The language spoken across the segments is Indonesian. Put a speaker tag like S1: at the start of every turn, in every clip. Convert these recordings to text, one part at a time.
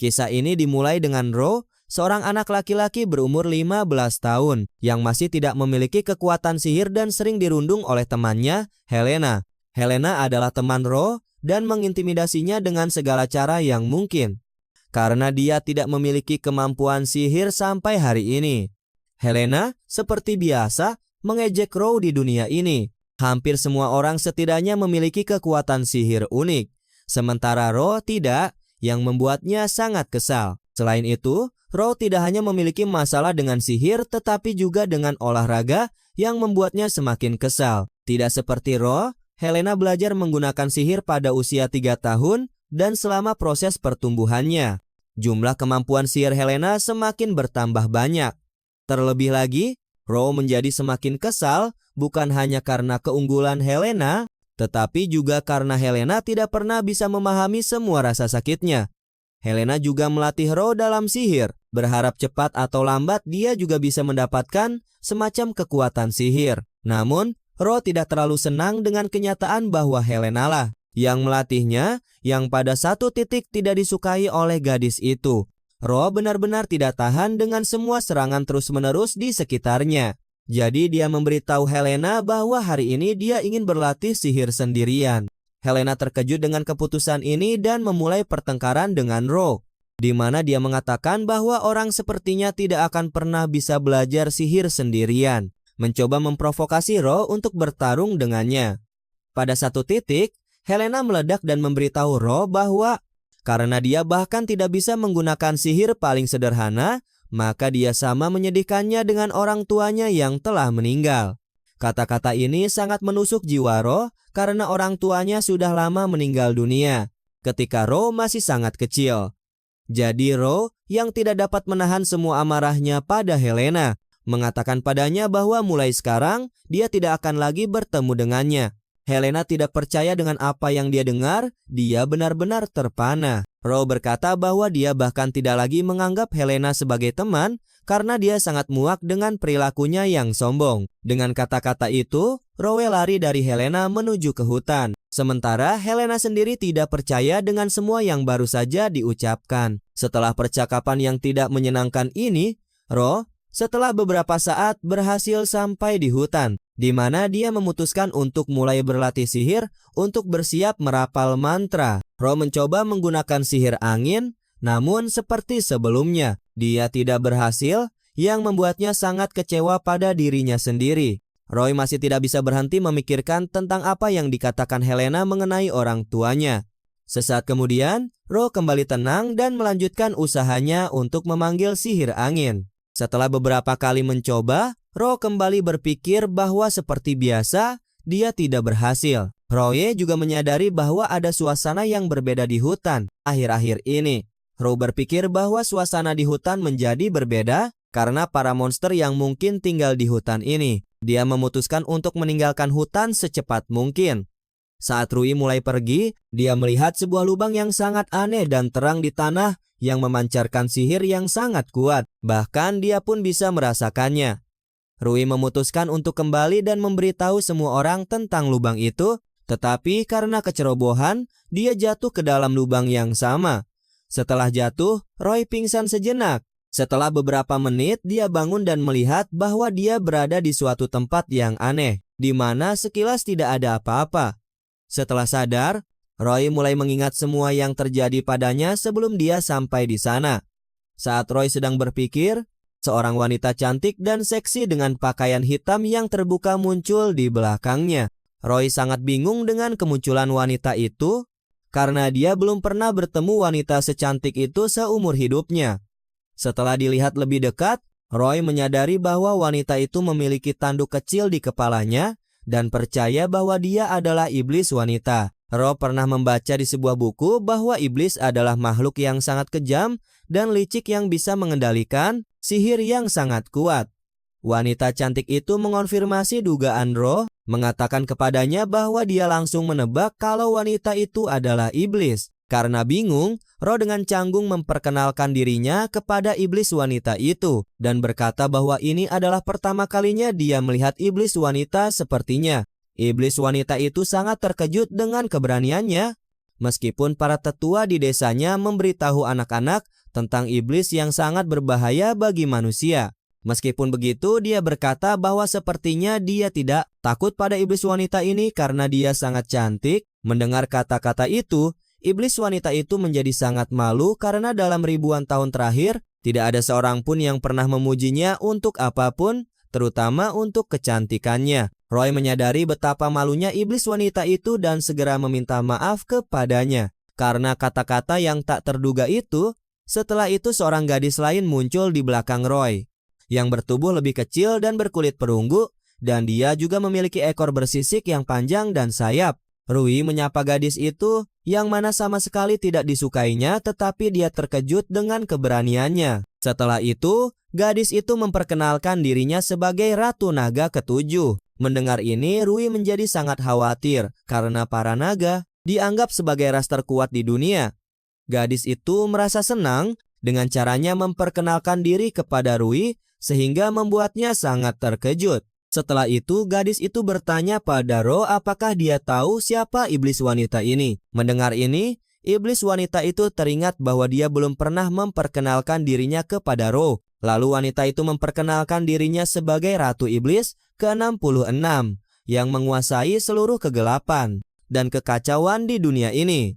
S1: Kisah ini dimulai dengan Ro, seorang anak laki-laki berumur 15 tahun yang masih tidak memiliki kekuatan sihir dan sering dirundung oleh temannya, Helena. Helena adalah teman Ro dan mengintimidasinya dengan segala cara yang mungkin. Karena dia tidak memiliki kemampuan sihir sampai hari ini. Helena, seperti biasa, mengejek Ro di dunia ini. Hampir semua orang setidaknya memiliki kekuatan sihir unik. Sementara Ro tidak, yang membuatnya sangat kesal. Selain itu, Ro tidak hanya memiliki masalah dengan sihir tetapi juga dengan olahraga yang membuatnya semakin kesal. Tidak seperti Ro, Helena belajar menggunakan sihir pada usia 3 tahun dan selama proses pertumbuhannya. Jumlah kemampuan sihir Helena semakin bertambah banyak. Terlebih lagi, Ro menjadi semakin kesal bukan hanya karena keunggulan Helena, tetapi juga karena Helena tidak pernah bisa memahami semua rasa sakitnya. Helena juga melatih Ro dalam sihir, berharap cepat atau lambat dia juga bisa mendapatkan semacam kekuatan sihir. Namun, Ro tidak terlalu senang dengan kenyataan bahwa Helena lah yang melatihnya, yang pada satu titik tidak disukai oleh gadis itu. Ro benar-benar tidak tahan dengan semua serangan terus-menerus di sekitarnya. Jadi dia memberitahu Helena bahwa hari ini dia ingin berlatih sihir sendirian. Helena terkejut dengan keputusan ini dan memulai pertengkaran dengan Ro, di mana dia mengatakan bahwa orang sepertinya tidak akan pernah bisa belajar sihir sendirian, mencoba memprovokasi Ro untuk bertarung dengannya. Pada satu titik, Helena meledak dan memberitahu Ro bahwa karena dia bahkan tidak bisa menggunakan sihir paling sederhana, maka dia sama menyedihkannya dengan orang tuanya yang telah meninggal. Kata-kata ini sangat menusuk jiwa Ro karena orang tuanya sudah lama meninggal dunia ketika Ro masih sangat kecil. Jadi Ro yang tidak dapat menahan semua amarahnya pada Helena, mengatakan padanya bahwa mulai sekarang dia tidak akan lagi bertemu dengannya. Helena tidak percaya dengan apa yang dia dengar, dia benar-benar terpana. Ro berkata bahwa dia bahkan tidak lagi menganggap Helena sebagai teman karena dia sangat muak dengan perilakunya yang sombong. Dengan kata-kata itu, Ro lari dari Helena menuju ke hutan. Sementara Helena sendiri tidak percaya dengan semua yang baru saja diucapkan. Setelah percakapan yang tidak menyenangkan ini, Ro setelah beberapa saat berhasil sampai di hutan, di mana dia memutuskan untuk mulai berlatih sihir untuk bersiap merapal mantra. Ro mencoba menggunakan sihir angin, namun seperti sebelumnya, dia tidak berhasil, yang membuatnya sangat kecewa pada dirinya sendiri. Roy masih tidak bisa berhenti memikirkan tentang apa yang dikatakan Helena mengenai orang tuanya. Sesaat kemudian, Ro kembali tenang dan melanjutkan usahanya untuk memanggil sihir angin. Setelah beberapa kali mencoba, Ro kembali berpikir bahwa seperti biasa, dia tidak berhasil. Roy juga menyadari bahwa ada suasana yang berbeda di hutan akhir-akhir ini. Ro berpikir bahwa suasana di hutan menjadi berbeda karena para monster yang mungkin tinggal di hutan ini. Dia memutuskan untuk meninggalkan hutan secepat mungkin. Saat Rui mulai pergi, dia melihat sebuah lubang yang sangat aneh dan terang di tanah yang memancarkan sihir yang sangat kuat. Bahkan dia pun bisa merasakannya. Rui memutuskan untuk kembali dan memberitahu semua orang tentang lubang itu, tetapi karena kecerobohan, dia jatuh ke dalam lubang yang sama. Setelah jatuh, Roy pingsan sejenak. Setelah beberapa menit, dia bangun dan melihat bahwa dia berada di suatu tempat yang aneh, di mana sekilas tidak ada apa-apa. Setelah sadar, Roy mulai mengingat semua yang terjadi padanya sebelum dia sampai di sana. Saat Roy sedang berpikir, seorang wanita cantik dan seksi dengan pakaian hitam yang terbuka muncul di belakangnya. Roy sangat bingung dengan kemunculan wanita itu, karena dia belum pernah bertemu wanita secantik itu seumur hidupnya. Setelah dilihat lebih dekat, Roy menyadari bahwa wanita itu memiliki tanduk kecil di kepalanya dan percaya bahwa dia adalah iblis wanita. Roy pernah membaca di sebuah buku bahwa iblis adalah makhluk yang sangat kejam dan licik yang bisa mengendalikan sihir yang sangat kuat. Wanita cantik itu mengonfirmasi dugaan Roy, mengatakan kepadanya bahwa dia langsung menebak kalau wanita itu adalah iblis. Karena bingung, Ro dengan canggung memperkenalkan dirinya kepada iblis wanita itu dan berkata bahwa ini adalah pertama kalinya dia melihat iblis wanita sepertinya. Iblis wanita itu sangat terkejut dengan keberaniannya. Meskipun para tetua di desanya memberitahu anak-anak tentang iblis yang sangat berbahaya bagi manusia. Meskipun begitu, dia berkata bahwa sepertinya dia tidak takut pada iblis wanita ini karena dia sangat cantik. Mendengar kata-kata itu, iblis wanita itu menjadi sangat malu karena dalam ribuan tahun terakhir, tidak ada seorang pun yang pernah memujinya untuk apapun, terutama untuk kecantikannya. Roy menyadari betapa malunya iblis wanita itu dan segera meminta maaf kepadanya. Karena kata-kata yang tak terduga itu, setelah itu seorang gadis lain muncul di belakang Roy, yang bertubuh lebih kecil dan berkulit perunggu, dan dia juga memiliki ekor bersisik yang panjang dan sayap. Rui menyapa gadis itu, yang mana sama sekali tidak disukainya, tetapi dia terkejut dengan keberaniannya. Setelah itu, gadis itu memperkenalkan dirinya sebagai Ratu Naga ke-7. Mendengar ini, Rui menjadi sangat khawatir, karena para naga dianggap sebagai ras terkuat di dunia. Gadis itu merasa senang dengan caranya memperkenalkan diri kepada Rui, sehingga membuatnya sangat terkejut. Setelah itu, gadis itu bertanya pada Ro apakah dia tahu siapa iblis wanita ini. Mendengar ini, iblis wanita itu teringat bahwa dia belum pernah memperkenalkan dirinya kepada Ro. Lalu wanita itu memperkenalkan dirinya sebagai Ratu Iblis ke-66 yang menguasai seluruh kegelapan dan kekacauan di dunia ini.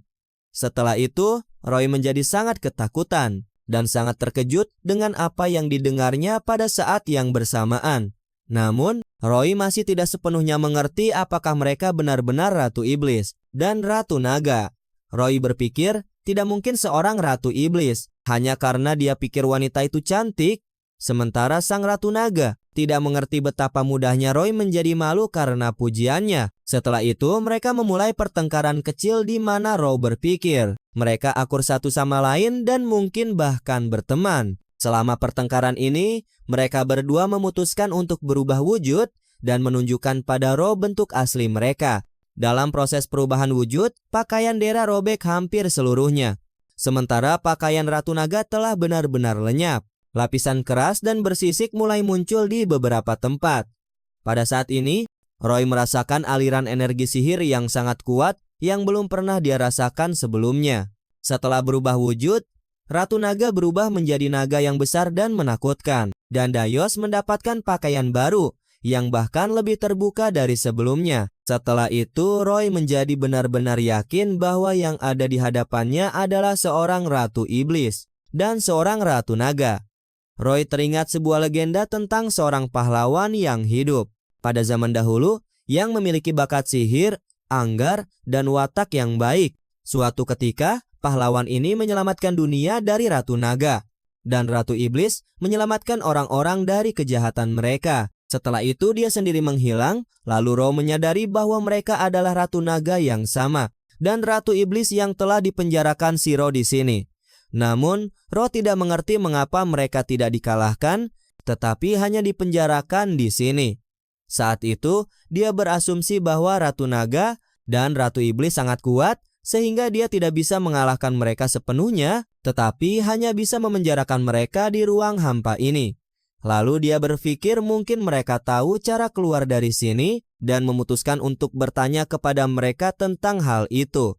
S1: Setelah itu, Roy menjadi sangat ketakutan dan sangat terkejut dengan apa yang didengarnya pada saat yang bersamaan. Namun, Roy masih tidak sepenuhnya mengerti apakah mereka benar-benar Ratu Iblis dan Ratu Naga. Roy berpikir tidak mungkin seorang Ratu Iblis hanya karena dia pikir wanita itu cantik. Sementara sang Ratu Naga tidak mengerti betapa mudahnya Roy menjadi malu karena pujiannya. Setelah itu, mereka memulai pertengkaran kecil di mana Roy berpikir mereka akur satu sama lain dan mungkin bahkan berteman. Selama pertengkaran ini, mereka berdua memutuskan untuk berubah wujud dan menunjukkan pada Roy bentuk asli mereka. Dalam proses perubahan wujud, pakaian Dera robek hampir seluruhnya. Sementara pakaian Ratu Naga telah benar-benar lenyap. Lapisan keras dan bersisik mulai muncul di beberapa tempat. Pada saat ini, Roy merasakan aliran energi sihir yang sangat kuat yang belum pernah dia rasakan sebelumnya. Setelah berubah wujud, Ratu Naga berubah menjadi naga yang besar dan menakutkan. Dan Dayos mendapatkan pakaian baru yang bahkan lebih terbuka dari sebelumnya. Setelah itu, Roy menjadi benar-benar yakin bahwa yang ada di hadapannya adalah seorang Ratu Iblis dan seorang Ratu Naga. Roy teringat sebuah legenda tentang seorang pahlawan yang hidup pada zaman dahulu yang memiliki bakat sihir, anggar, dan watak yang baik. Suatu ketika, pahlawan ini menyelamatkan dunia dari Ratu Naga, dan Ratu Iblis menyelamatkan orang-orang dari kejahatan mereka. Setelah itu dia sendiri menghilang, lalu Roy menyadari bahwa mereka adalah Ratu Naga yang sama, dan Ratu Iblis yang telah dipenjarakan si Roy di sini. Namun, Roy tidak mengerti mengapa mereka tidak dikalahkan, tetapi hanya dipenjarakan di sini. Saat itu, dia berasumsi bahwa Ratu Naga dan Ratu Iblis sangat kuat, sehingga dia tidak bisa mengalahkan mereka sepenuhnya, tetapi hanya bisa memenjarakan mereka di ruang hampa ini. Lalu dia berpikir mungkin mereka tahu cara keluar dari sini dan memutuskan untuk bertanya kepada mereka tentang hal itu.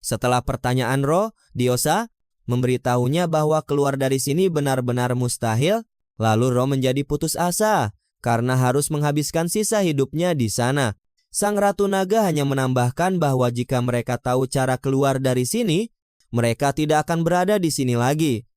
S1: Setelah pertanyaan Roy, Diosa memberitahunya bahwa keluar dari sini benar-benar mustahil. Lalu Roy menjadi putus asa karena harus menghabiskan sisa hidupnya di sana. Sang Ratu Naga hanya menambahkan bahwa jika mereka tahu cara keluar dari sini, mereka tidak akan berada di sini lagi.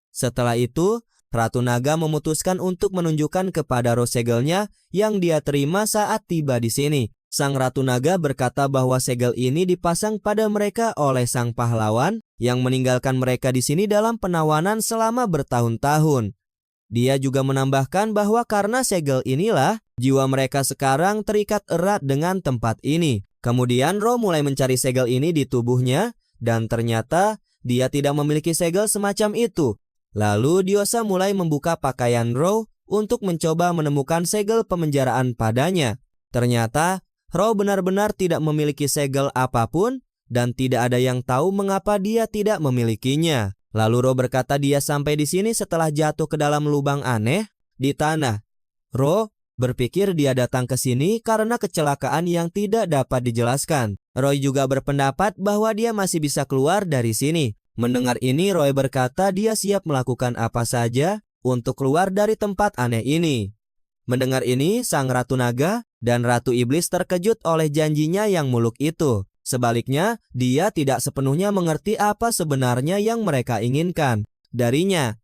S1: Setelah itu, Ratu Naga memutuskan untuk menunjukkan kepada Roy segelnya yang dia terima saat tiba di sini. Sang Ratu Naga berkata bahwa segel ini dipasang pada mereka oleh sang pahlawan yang meninggalkan mereka di sini dalam penawanan selama bertahun-tahun. Dia juga menambahkan bahwa karena segel inilah, jiwa mereka sekarang terikat erat dengan tempat ini. Kemudian Roy mulai mencari segel ini di tubuhnya, dan ternyata dia tidak memiliki segel semacam itu. Lalu Diosa mulai membuka pakaian Roy untuk mencoba menemukan segel pemenjaraan padanya. Ternyata Roy benar-benar tidak memiliki segel apapun dan tidak ada yang tahu mengapa dia tidak memilikinya. Lalu Roy berkata dia sampai di sini setelah jatuh ke dalam lubang aneh di tanah. Roy Berpikir dia datang ke sini karena kecelakaan yang tidak dapat dijelaskan. Roy juga berpendapat bahwa dia masih bisa keluar dari sini. Mendengar ini, Roy berkata dia siap melakukan apa saja untuk keluar dari tempat aneh ini. Mendengar ini, Sang Ratu Naga dan Ratu Iblis terkejut oleh janjinya yang muluk itu. Sebaliknya, dia tidak sepenuhnya mengerti apa sebenarnya yang mereka inginkan darinya.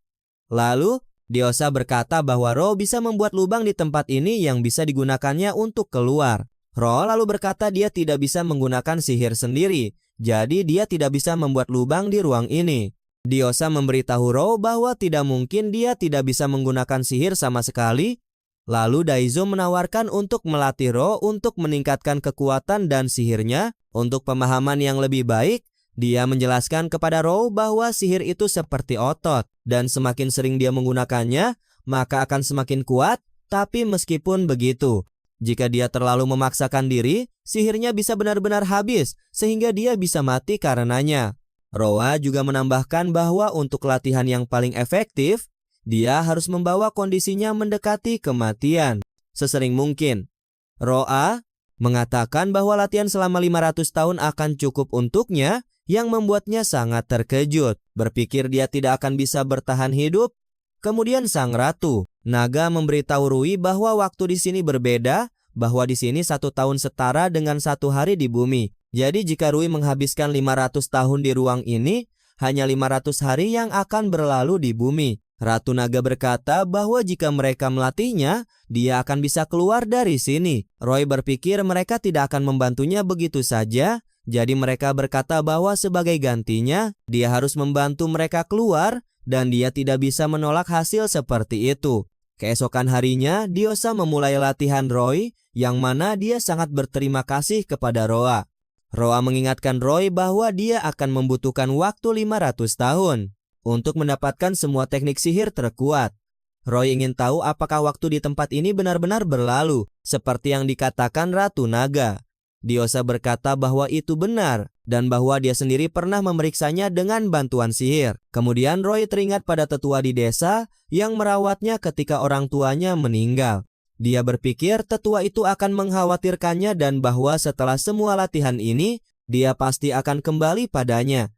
S1: Lalu, Diosa berkata bahwa Ro bisa membuat lubang di tempat ini yang bisa digunakannya untuk keluar. Ro lalu berkata dia tidak bisa menggunakan sihir sendiri, jadi dia tidak bisa membuat lubang di ruang ini. Diosa memberitahu Ro bahwa tidak mungkin dia tidak bisa menggunakan sihir sama sekali. Lalu Daizo menawarkan untuk melatih Ro untuk meningkatkan kekuatan dan sihirnya. Untuk pemahaman yang lebih baik, dia menjelaskan kepada Ro bahwa sihir itu seperti otot, dan semakin sering dia menggunakannya, maka akan semakin kuat. Tapi meskipun begitu, jika dia terlalu memaksakan diri, sihirnya bisa benar-benar habis, sehingga dia bisa mati karenanya. Roa juga menambahkan bahwa untuk latihan yang paling efektif, dia harus membawa kondisinya mendekati kematian sesering mungkin. Roa mengatakan bahwa latihan selama 500 tahun akan cukup untuknya, yang membuatnya sangat terkejut. Berpikir dia tidak akan bisa bertahan hidup. Kemudian Sang Ratu Naga memberitahu Rui bahwa waktu di sini berbeda, bahwa di sini 1 tahun setara dengan 1 hari di bumi. Jadi jika Rui menghabiskan 500 tahun di ruang ini, hanya 500 hari yang akan berlalu di bumi. Ratu Naga berkata bahwa jika mereka melatihnya, dia akan bisa keluar dari sini. Roy berpikir mereka tidak akan membantunya begitu saja, jadi mereka berkata bahwa sebagai gantinya, dia harus membantu mereka keluar dan dia tidak bisa menolak hasil seperti itu. Keesokan harinya, Diosa memulai latihan Roy, yang mana dia sangat berterima kasih kepada Roa. Roa mengingatkan Roy bahwa dia akan membutuhkan waktu 500 tahun untuk mendapatkan semua teknik sihir terkuat. Roy ingin tahu apakah waktu di tempat ini benar-benar berlalu, seperti yang dikatakan Ratu Naga. Diosa berkata bahwa itu benar, dan bahwa dia sendiri pernah memeriksanya dengan bantuan sihir. Kemudian Roy teringat pada tetua di desa yang merawatnya ketika orang tuanya meninggal. Dia berpikir tetua itu akan mengkhawatirkannya dan bahwa setelah semua latihan ini, dia pasti akan kembali padanya.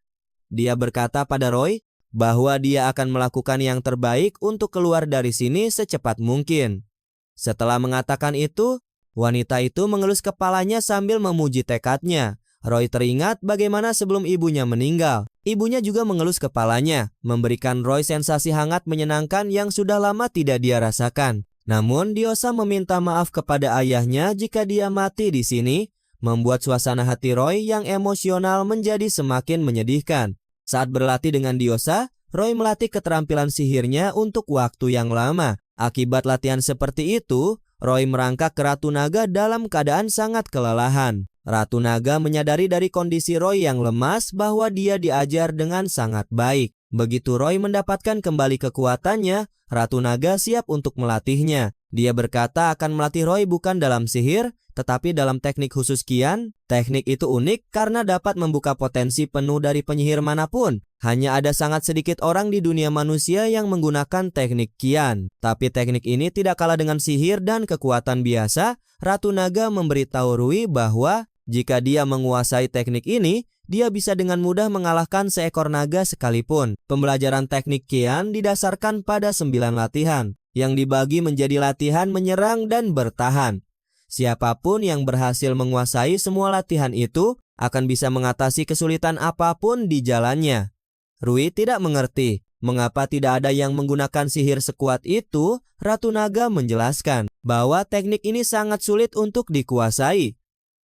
S1: Dia berkata pada Roy bahwa dia akan melakukan yang terbaik untuk keluar dari sini secepat mungkin. Setelah mengatakan itu, wanita itu mengelus kepalanya sambil memuji tekadnya. Roy teringat bagaimana sebelum ibunya meninggal, ibunya juga mengelus kepalanya, memberikan Roy sensasi hangat menyenangkan yang sudah lama tidak dia rasakan. Namun Diosa meminta maaf kepada ayahnya jika dia mati di sini, membuat suasana hati Roy yang emosional menjadi semakin menyedihkan. Saat berlatih dengan Diosa, Roy melatih keterampilan sihirnya untuk waktu yang lama. Akibat latihan seperti itu, Roy merangkak ke Ratu Naga dalam keadaan sangat kelelahan. Ratu Naga menyadari dari kondisi Roy yang lemas bahwa dia diajar dengan sangat baik. Begitu Roy mendapatkan kembali kekuatannya, Ratu Naga siap untuk melatihnya. Dia berkata akan melatih Roy bukan dalam sihir, tetapi dalam teknik khusus Qian. Teknik itu unik karena dapat membuka potensi penuh dari penyihir manapun. Hanya ada sangat sedikit orang di dunia manusia yang menggunakan teknik Qian. Tapi teknik ini tidak kalah dengan sihir dan kekuatan biasa. Ratu Naga memberitahu Rui bahwa jika dia menguasai teknik ini, dia bisa dengan mudah mengalahkan seekor naga sekalipun. Pembelajaran teknik Qian didasarkan pada 9 latihan, yang dibagi menjadi latihan menyerang dan bertahan. Siapapun yang berhasil menguasai semua latihan itu akan bisa mengatasi kesulitan apapun di jalannya. Rui tidak mengerti mengapa tidak ada yang menggunakan sihir sekuat itu. Ratu Naga menjelaskan bahwa teknik ini sangat sulit untuk dikuasai.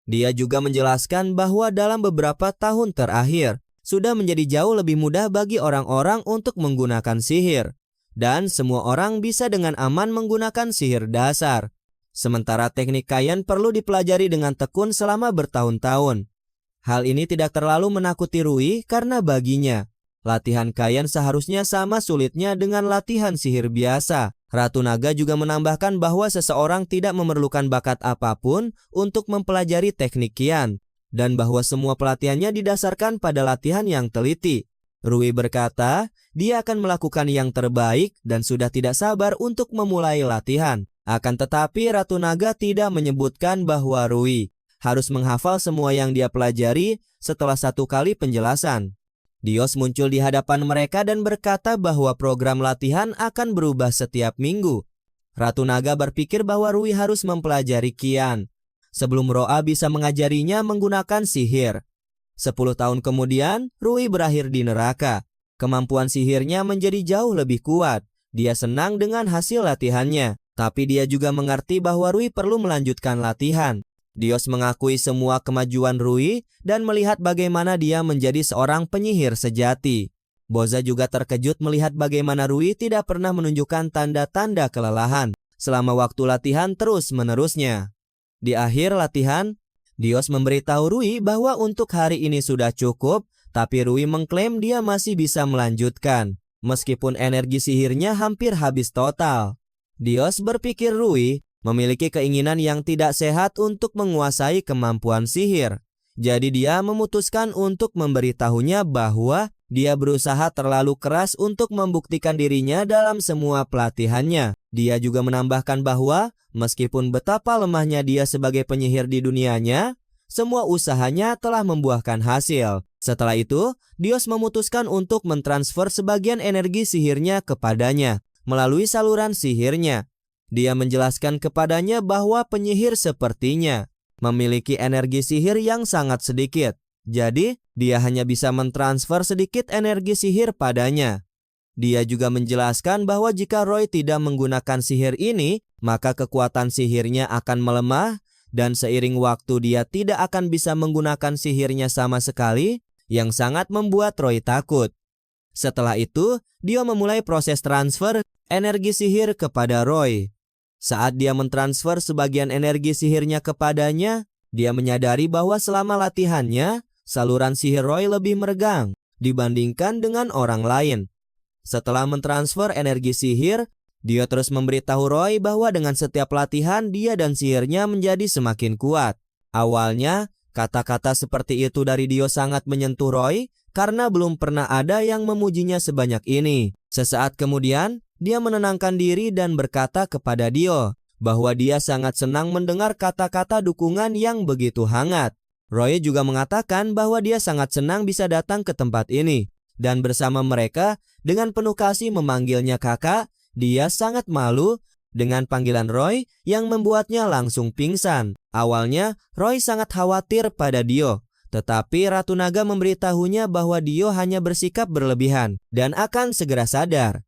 S1: Dia juga menjelaskan bahwa dalam beberapa tahun terakhir sudah menjadi jauh lebih mudah bagi orang-orang untuk menggunakan sihir, dan semua orang bisa dengan aman menggunakan sihir dasar. Sementara teknik Qian perlu dipelajari dengan tekun selama bertahun-tahun. Hal ini tidak terlalu menakuti Rui karena baginya, latihan Qian seharusnya sama sulitnya dengan latihan sihir biasa. Ratu Naga juga menambahkan bahwa seseorang tidak memerlukan bakat apapun untuk mempelajari teknik Qian, dan bahwa semua pelatihannya didasarkan pada latihan yang teliti. Rui berkata, dia akan melakukan yang terbaik dan sudah tidak sabar untuk memulai latihan. Akan tetapi Ratu Naga tidak menyebutkan bahwa Rui harus menghafal semua yang dia pelajari setelah satu kali penjelasan. Dios muncul di hadapan mereka dan berkata bahwa program latihan akan berubah setiap minggu. Ratu Naga berpikir bahwa Rui harus mempelajari Qian sebelum Roa bisa mengajarinya menggunakan sihir. 10 tahun kemudian, Rui berakhir di neraka. Kemampuan sihirnya menjadi jauh lebih kuat. Dia senang dengan hasil latihannya, tapi dia juga mengerti bahwa Rui perlu melanjutkan latihan. Dios mengakui semua kemajuan Rui dan melihat bagaimana dia menjadi seorang penyihir sejati. Boza juga terkejut melihat bagaimana Rui tidak pernah menunjukkan tanda-tanda kelelahan selama waktu latihan terus-menerusnya. Di akhir latihan, Dios memberitahu Rui bahwa untuk hari ini sudah cukup, tapi Rui mengklaim dia masih bisa melanjutkan, meskipun energi sihirnya hampir habis total. Dios berpikir Rui memiliki keinginan yang tidak sehat untuk menguasai kemampuan sihir. Jadi dia memutuskan untuk memberitahunya bahwa dia berusaha terlalu keras untuk membuktikan dirinya dalam semua pelatihannya. Dia juga menambahkan bahwa meskipun betapa lemahnya dia sebagai penyihir di dunianya, semua usahanya telah membuahkan hasil. Setelah itu, Dios memutuskan untuk mentransfer sebagian energi sihirnya kepadanya melalui saluran sihirnya. Dia menjelaskan kepadanya bahwa penyihir sepertinya memiliki energi sihir yang sangat sedikit. Jadi, dia hanya bisa mentransfer sedikit energi sihir padanya. Dia juga menjelaskan bahwa jika Roy tidak menggunakan sihir ini, maka kekuatan sihirnya akan melemah dan seiring waktu dia tidak akan bisa menggunakan sihirnya sama sekali, yang sangat membuat Roy takut. Setelah itu, dia memulai proses transfer energi sihir kepada Roy. Saat dia mentransfer sebagian energi sihirnya kepadanya, dia menyadari bahwa selama latihannya, saluran sihir Roy lebih meregang dibandingkan dengan orang lain. Setelah mentransfer energi sihir, dia terus memberitahu Roy bahwa dengan setiap latihan dia dan sihirnya menjadi semakin kuat. Awalnya, kata-kata seperti itu dari Dio sangat menyentuh Roy karena belum pernah ada yang memujinya sebanyak ini. Sesaat kemudian, dia menenangkan diri dan berkata kepada Dio bahwa dia sangat senang mendengar kata-kata dukungan yang begitu hangat. Roy juga mengatakan bahwa dia sangat senang bisa datang ke tempat ini. Dan bersama mereka, dengan penuh kasih memanggilnya kakak, dia sangat malu dengan panggilan Roy yang membuatnya langsung pingsan. Awalnya, Roy sangat khawatir pada Dio. Tetapi Ratu Naga memberitahunya bahwa Dio hanya bersikap berlebihan dan akan segera sadar.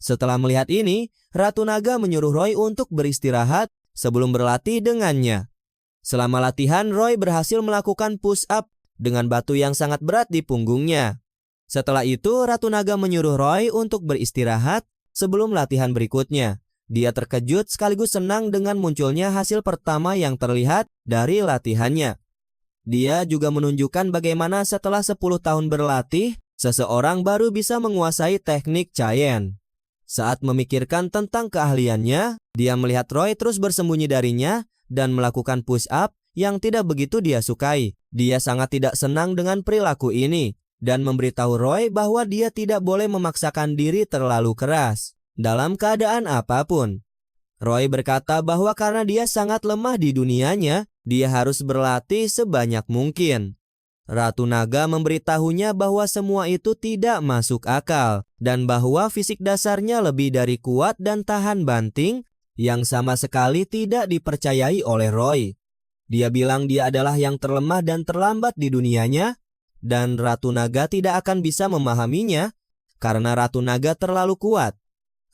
S1: Setelah melihat ini, Ratu Naga menyuruh Roy untuk beristirahat sebelum berlatih dengannya. Selama latihan, Roy berhasil melakukan push-up dengan batu yang sangat berat di punggungnya. Setelah itu, Ratu Naga menyuruh Roy untuk beristirahat sebelum latihan berikutnya. Dia terkejut sekaligus senang dengan munculnya hasil pertama yang terlihat dari latihannya. Dia juga menunjukkan bagaimana setelah 10 tahun berlatih, seseorang baru bisa menguasai teknik Chien. Saat memikirkan tentang keahliannya, dia melihat Roy terus bersembunyi darinya dan melakukan push-up yang tidak begitu dia sukai. Dia sangat tidak senang dengan perilaku ini dan memberitahu Roy bahwa dia tidak boleh memaksakan diri terlalu keras dalam keadaan apapun. Roy berkata bahwa karena dia sangat lemah di dunianya, dia harus berlatih sebanyak mungkin. Ratu Naga memberitahunya bahwa semua itu tidak masuk akal dan bahwa fisik dasarnya lebih dari kuat dan tahan banting yang sama sekali tidak dipercayai oleh Roy. Dia bilang dia adalah yang terlemah dan terlambat di dunianya dan Ratu Naga tidak akan bisa memahaminya karena Ratu Naga terlalu kuat.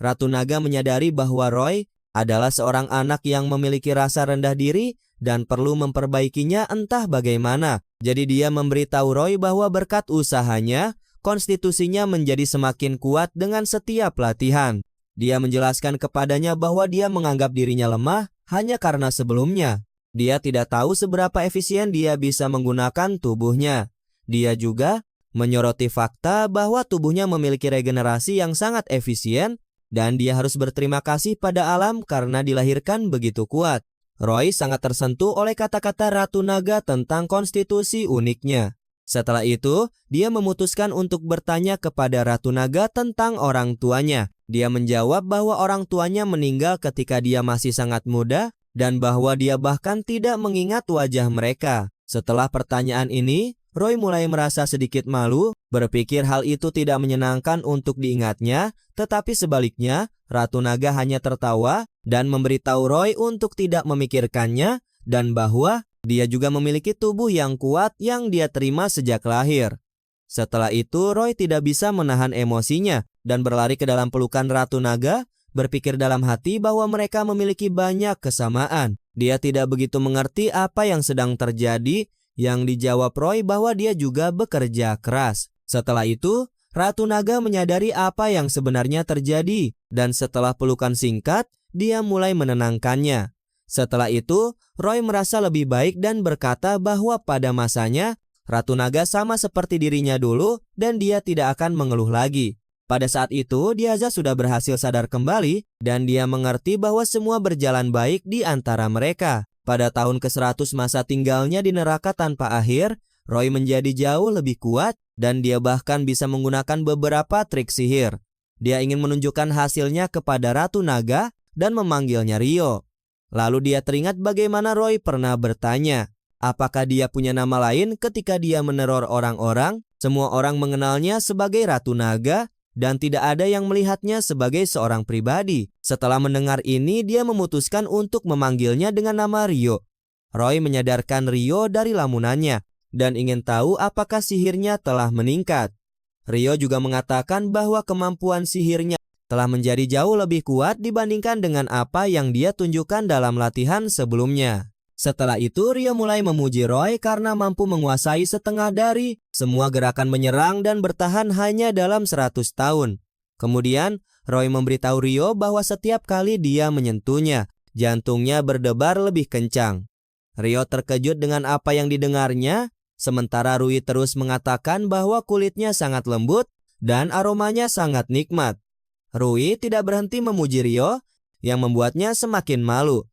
S1: Ratu Naga menyadari bahwa Roy adalah seorang anak yang memiliki rasa rendah diri dan perlu memperbaikinya entah bagaimana. Jadi dia memberitahu Roy bahwa berkat usahanya, konstitusinya menjadi semakin kuat dengan setiap latihan. Dia menjelaskan kepadanya bahwa dia menganggap dirinya lemah hanya karena sebelumnya dia tidak tahu seberapa efisien dia bisa menggunakan tubuhnya. Dia juga menyoroti fakta bahwa tubuhnya memiliki regenerasi yang sangat efisien dan dia harus berterima kasih pada alam karena dilahirkan begitu kuat. Roy sangat tersentuh oleh kata-kata Ratu Naga tentang konstitusi uniknya. Setelah itu, dia memutuskan untuk bertanya kepada Ratu Naga tentang orang tuanya. Dia menjawab bahwa orang tuanya meninggal ketika dia masih sangat muda dan bahwa dia bahkan tidak mengingat wajah mereka. Setelah pertanyaan ini, Roy mulai merasa sedikit malu, berpikir hal itu tidak menyenangkan untuk diingatnya, tetapi sebaliknya, Ratu Naga hanya tertawa dan memberitahu Roy untuk tidak memikirkannya dan bahwa dia juga memiliki tubuh yang kuat yang dia terima sejak lahir. Setelah itu, Roy tidak bisa menahan emosinya dan berlari ke dalam pelukan Ratu Naga, berpikir dalam hati bahwa mereka memiliki banyak kesamaan. Dia tidak begitu mengerti apa yang sedang terjadi, yang dijawab Roy bahwa dia juga bekerja keras. Setelah itu, Ratu Naga menyadari apa yang sebenarnya terjadi, dan setelah pelukan singkat, dia mulai menenangkannya. Setelah itu, Roy merasa lebih baik dan berkata bahwa pada masanya, Ratu Naga sama seperti dirinya dulu dan dia tidak akan mengeluh lagi. Pada saat itu, Diaza sudah berhasil sadar kembali dan dia mengerti bahwa semua berjalan baik di antara mereka. Pada tahun ke-100 masa tinggalnya di neraka tanpa akhir, Roy menjadi jauh lebih kuat dan dia bahkan bisa menggunakan beberapa trik sihir. Dia ingin menunjukkan hasilnya kepada Ratu Naga dan memanggilnya Rio. Lalu dia teringat bagaimana Roy pernah bertanya, apakah dia punya nama lain ketika dia meneror orang-orang? Semua orang mengenalnya sebagai Ratu Naga dan tidak ada yang melihatnya sebagai seorang pribadi. Setelah mendengar ini, dia memutuskan untuk memanggilnya dengan nama Rio. Roy menyadarkan Rio dari lamunannya dan ingin tahu apakah sihirnya telah meningkat. Rio juga mengatakan bahwa kemampuan sihirnya telah menjadi jauh lebih kuat dibandingkan dengan apa yang dia tunjukkan dalam latihan sebelumnya. Setelah itu, Rio mulai memuji Roy karena mampu menguasai setengah dari semua gerakan menyerang dan bertahan hanya dalam 100 tahun. Kemudian, Roy memberitahu Rio bahwa setiap kali dia menyentuhnya, jantungnya berdebar lebih kencang. Rio terkejut dengan apa yang didengarnya, sementara Rui terus mengatakan bahwa kulitnya sangat lembut dan aromanya sangat nikmat. Rui tidak berhenti memuji Rio, yang membuatnya semakin malu.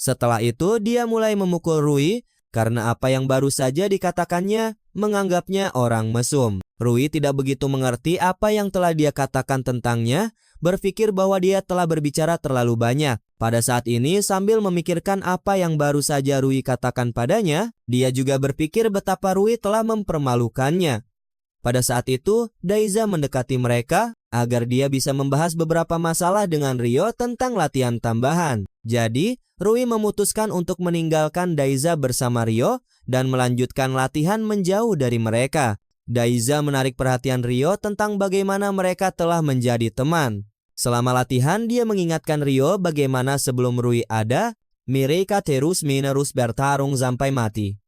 S1: Setelah itu, dia mulai memukul Rui karena apa yang baru saja dikatakannya menganggapnya orang mesum. Rui tidak begitu mengerti apa yang telah dia katakan tentangnya, berpikir bahwa dia telah berbicara terlalu banyak. Pada saat ini, sambil memikirkan apa yang baru saja Rui katakan padanya, dia juga berpikir betapa Rui telah mempermalukannya. Pada saat itu, Daiza mendekati mereka agar dia bisa membahas beberapa masalah dengan Rio tentang latihan tambahan. Jadi, Rui memutuskan untuk meninggalkan Daiza bersama Rio dan melanjutkan latihan menjauh dari mereka. Daiza menarik perhatian Rio tentang bagaimana mereka telah menjadi teman. Selama latihan, dia mengingatkan Rio bagaimana sebelum Rui ada, mereka terus-menerus bertarung sampai mati.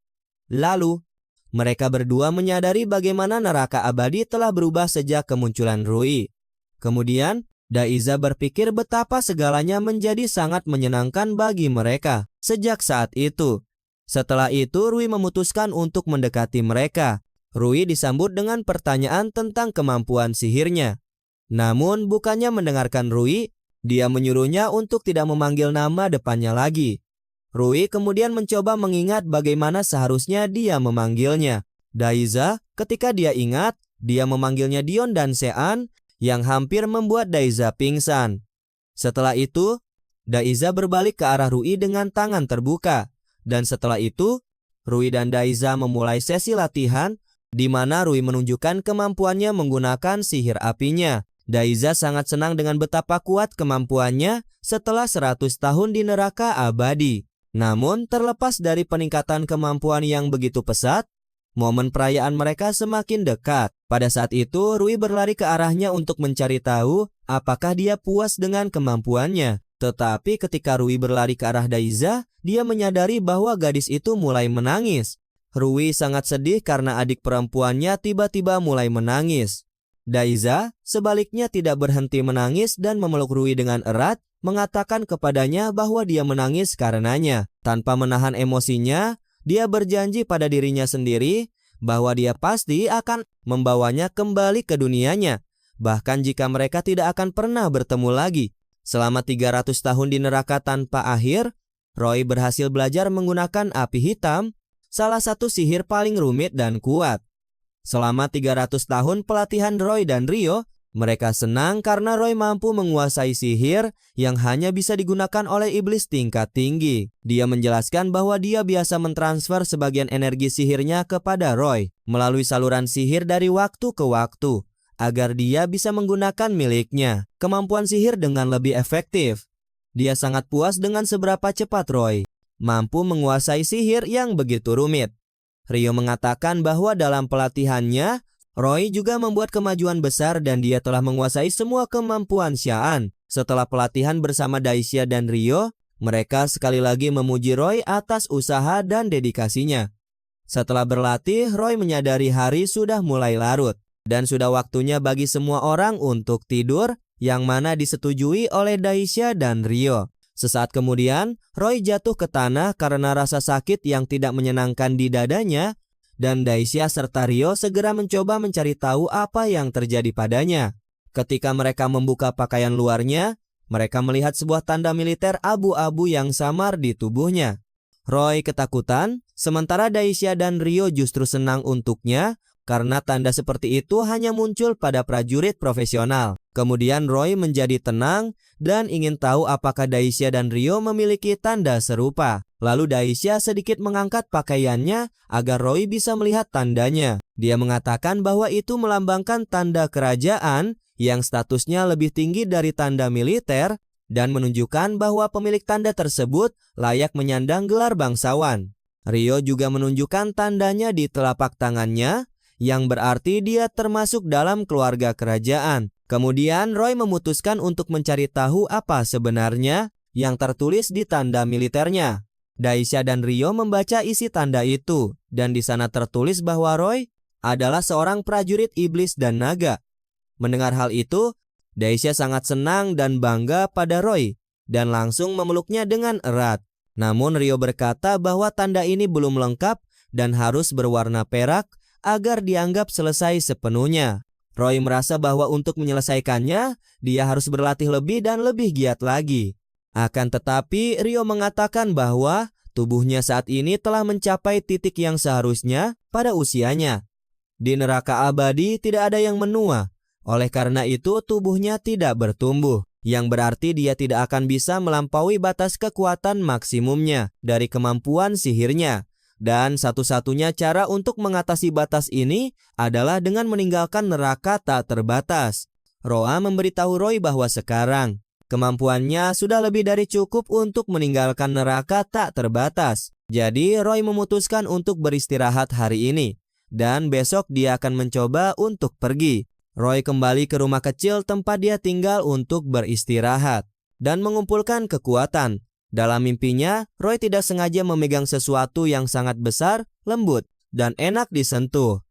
S1: Lalu, mereka berdua menyadari bagaimana neraka abadi telah berubah sejak kemunculan Rui. Kemudian, Daiza berpikir betapa segalanya menjadi sangat menyenangkan bagi mereka sejak saat itu. Setelah itu, Rui memutuskan untuk mendekati mereka. Rui disambut dengan pertanyaan tentang kemampuan sihirnya. Namun, bukannya mendengarkan Rui, dia menyuruhnya untuk tidak memanggil nama depannya lagi. Rui kemudian mencoba mengingat bagaimana seharusnya dia memanggilnya. Daiza, ketika dia ingat, dia memanggilnya Dion dan Sean, yang hampir membuat Daiza pingsan. Setelah itu, Daiza berbalik ke arah Rui dengan tangan terbuka. Dan setelah itu, Rui dan Daiza memulai sesi latihan, di mana Rui menunjukkan kemampuannya menggunakan sihir apinya. Daiza sangat senang dengan betapa kuat kemampuannya setelah 100 tahun di neraka abadi. Namun, terlepas dari peningkatan kemampuan yang begitu pesat, momen perayaan mereka semakin dekat. Pada saat itu, Rui berlari ke arahnya untuk mencari tahu apakah dia puas dengan kemampuannya. Tetapi ketika Rui berlari ke arah Daiza, dia menyadari bahwa gadis itu mulai menangis. Rui sangat sedih karena adik perempuannya tiba-tiba mulai menangis. Daiza sebaliknya tidak berhenti menangis dan memeluk Rui dengan erat, mengatakan kepadanya bahwa dia menangis karenanya. Tanpa menahan emosinya, dia berjanji pada dirinya sendiri bahwa dia pasti akan membawanya kembali ke dunianya, bahkan jika mereka tidak akan pernah bertemu lagi. Selama 300 tahun di neraka tanpa akhir, Roy berhasil belajar menggunakan api hitam, salah satu sihir paling rumit dan kuat. Selama 300 tahun pelatihan Roy dan Rio, Mereka senang karena Roy mampu menguasai sihir yang hanya bisa digunakan oleh iblis tingkat tinggi. Dia menjelaskan bahwa dia biasa mentransfer sebagian energi sihirnya kepada Roy melalui saluran sihir dari waktu ke waktu, agar dia bisa menggunakan miliknya, kemampuan sihir dengan lebih efektif. Dia sangat puas dengan seberapa cepat Roy mampu menguasai sihir yang begitu rumit. Rio mengatakan bahwa dalam pelatihannya, Roy juga membuat kemajuan besar dan dia telah menguasai semua kemampuan Xian. Setelah pelatihan bersama Daisha dan Rio, mereka sekali lagi memuji Roy atas usaha dan dedikasinya. Setelah berlatih, Roy menyadari hari sudah mulai larut dan sudah waktunya bagi semua orang untuk tidur, yang mana disetujui oleh Daisha dan Rio. Sesaat kemudian, Roy jatuh ke tanah karena rasa sakit yang tidak menyenangkan di dadanya, dan Daisha serta Rio segera mencoba mencari tahu apa yang terjadi padanya. Ketika mereka membuka pakaian luarnya, mereka melihat sebuah tanda militer abu-abu yang samar di tubuhnya. Roy ketakutan, sementara Daisha dan Rio justru senang untuknya karena tanda seperti itu hanya muncul pada prajurit profesional. Kemudian Roy menjadi tenang dan ingin tahu apakah Daisha dan Rio memiliki tanda serupa. Lalu Daisha sedikit mengangkat pakaiannya agar Roy bisa melihat tandanya. Dia mengatakan bahwa itu melambangkan tanda kerajaan yang statusnya lebih tinggi dari tanda militer dan menunjukkan bahwa pemilik tanda tersebut layak menyandang gelar bangsawan. Rio juga menunjukkan tandanya di telapak tangannya, yang berarti dia termasuk dalam keluarga kerajaan. Kemudian Roy memutuskan untuk mencari tahu apa sebenarnya yang tertulis di tanda militernya. Daisha dan Rio membaca isi tanda itu, dan di sana tertulis bahwa Roy adalah seorang prajurit iblis dan naga. Mendengar hal itu, Daisha sangat senang dan bangga pada Roy, dan langsung memeluknya dengan erat. Namun Rio berkata bahwa tanda ini belum lengkap dan harus berwarna perak agar dianggap selesai sepenuhnya. Roy merasa bahwa untuk menyelesaikannya, dia harus berlatih lebih dan lebih giat lagi. Akan tetapi, Rio mengatakan bahwa tubuhnya saat ini telah mencapai titik yang seharusnya pada usianya. Di neraka abadi tidak ada yang menua, oleh karena itu tubuhnya tidak bertumbuh, yang berarti dia tidak akan bisa melampaui batas kekuatan maksimumnya dari kemampuan sihirnya. Dan satu-satunya cara untuk mengatasi batas ini adalah dengan meninggalkan neraka tak terbatas. Roa memberitahu Roy bahwa sekarang kemampuannya sudah lebih dari cukup untuk meninggalkan neraka tak terbatas. Jadi Roy memutuskan untuk beristirahat hari ini, dan besok dia akan mencoba untuk pergi. Roy kembali ke rumah kecil tempat dia tinggal untuk beristirahat dan mengumpulkan kekuatan. Dalam mimpinya, Roy tidak sengaja memegang sesuatu yang sangat besar, lembut, dan enak disentuh.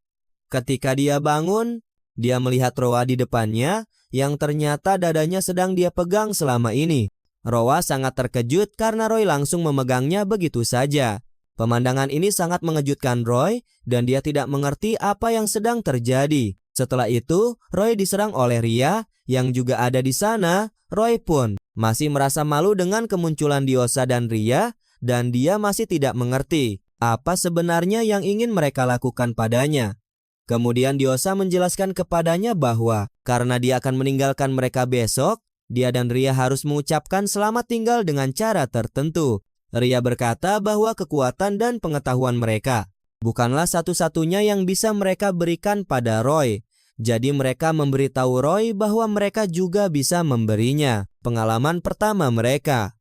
S1: Ketika dia bangun, dia melihat Roa di depannya yang ternyata dadanya sedang dia pegang selama ini. Roa sangat terkejut karena Roy langsung memegangnya begitu saja. Pemandangan ini sangat mengejutkan Roy dan dia tidak mengerti apa yang sedang terjadi. Setelah itu, Roy diserang oleh Ria yang juga ada di sana. Roy pun masih merasa malu dengan kemunculan Diosa dan Ria, dan dia masih tidak mengerti apa sebenarnya yang ingin mereka lakukan padanya. Kemudian Diosa menjelaskan kepadanya bahwa karena dia akan meninggalkan mereka besok, dia dan Ria harus mengucapkan selamat tinggal dengan cara tertentu. Ria berkata bahwa kekuatan dan pengetahuan mereka bukanlah satu-satunya yang bisa mereka berikan pada Roy. Jadi mereka memberitahu Roy bahwa mereka juga bisa memberinya pengalaman pertama mereka.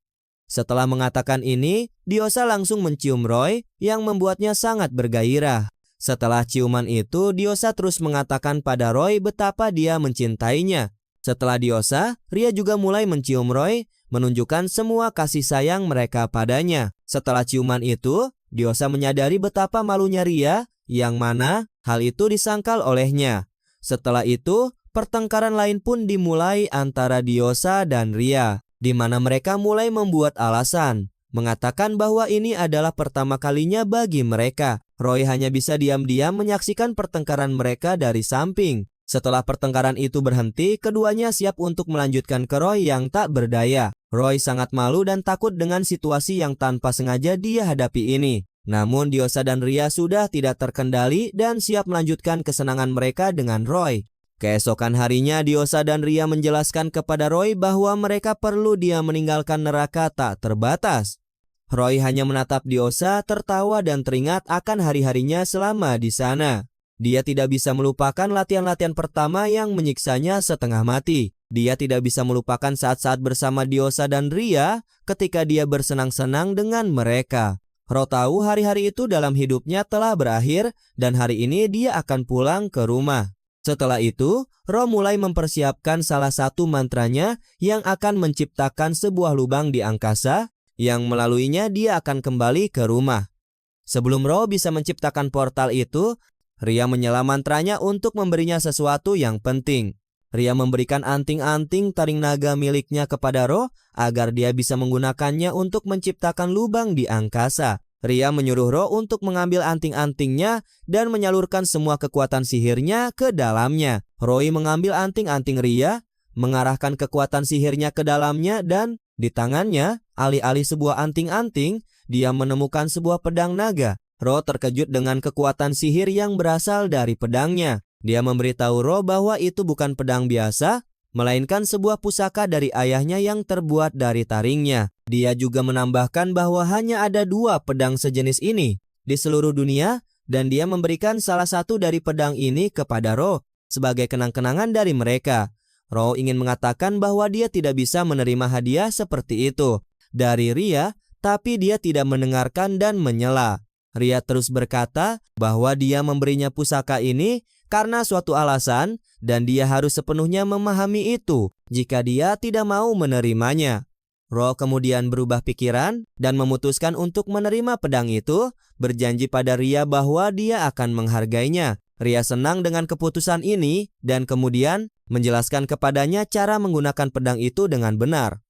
S1: Setelah mengatakan ini, Diosa langsung mencium Roy yang membuatnya sangat bergairah. Setelah ciuman itu, Diosa terus mengatakan pada Roy betapa dia mencintainya. Setelah Diosa, Ria juga mulai mencium Roy, menunjukkan semua kasih sayang mereka padanya. Setelah ciuman itu, Diosa menyadari betapa malunya Ria, yang mana hal itu disangkal olehnya. Setelah itu, pertengkaran lain pun dimulai antara Diosa dan Ria, di mana mereka mulai membuat alasan, mengatakan bahwa ini adalah pertama kalinya bagi mereka. Roy hanya bisa diam-diam menyaksikan pertengkaran mereka dari samping. Setelah pertengkaran itu berhenti, keduanya siap untuk melanjutkan ke Roy yang tak berdaya. Roy sangat malu dan takut dengan situasi yang tanpa sengaja dia hadapi ini. Namun Diosa dan Ria sudah tidak terkendali dan siap melanjutkan kesenangan mereka dengan Roy. Keesokan harinya Diosa dan Ria menjelaskan kepada Roy bahwa mereka perlu dia meninggalkan neraka tak terbatas. Roy hanya menatap Diosa, tertawa dan teringat akan hari-harinya selama di sana. Dia tidak bisa melupakan latihan-latihan pertama yang menyiksanya setengah mati. Dia tidak bisa melupakan saat-saat bersama Diosa dan Ria ketika dia bersenang-senang dengan mereka. Ro tahu hari-hari itu dalam hidupnya telah berakhir dan hari ini dia akan pulang ke rumah. Setelah itu, Ro mulai mempersiapkan salah satu mantranya yang akan menciptakan sebuah lubang di angkasa, yang melaluinya dia akan kembali ke rumah. Sebelum Ro bisa menciptakan portal itu, Ria menyela mantranya untuk memberinya sesuatu yang penting. Ria memberikan anting-anting taring naga miliknya kepada Ro agar dia bisa menggunakannya untuk menciptakan lubang di angkasa. Ria menyuruh Ro untuk mengambil anting-antingnya dan menyalurkan semua kekuatan sihirnya ke dalamnya. Roy mengambil anting-anting Ria, mengarahkan kekuatan sihirnya ke dalamnya dan di tangannya, alih-alih sebuah anting-anting, dia menemukan sebuah pedang naga. Ro terkejut dengan kekuatan sihir yang berasal dari pedangnya. Dia memberitahu Ro bahwa itu bukan pedang biasa, melainkan sebuah pusaka dari ayahnya yang terbuat dari taringnya. Dia juga menambahkan bahwa hanya ada 2 pedang sejenis ini di seluruh dunia dan dia memberikan salah satu dari pedang ini kepada Ro sebagai kenang-kenangan dari mereka. Ro ingin mengatakan bahwa dia tidak bisa menerima hadiah seperti itu dari Ria, tapi dia tidak mendengarkan dan menyela. Ria terus berkata bahwa dia memberinya pusaka ini karena suatu alasan dan dia harus sepenuhnya memahami itu jika dia tidak mau menerimanya. Ro kemudian berubah pikiran dan memutuskan untuk menerima pedang itu, berjanji pada Ria bahwa dia akan menghargainya. Ria senang dengan keputusan ini dan kemudian menjelaskan kepadanya cara menggunakan pedang itu dengan benar.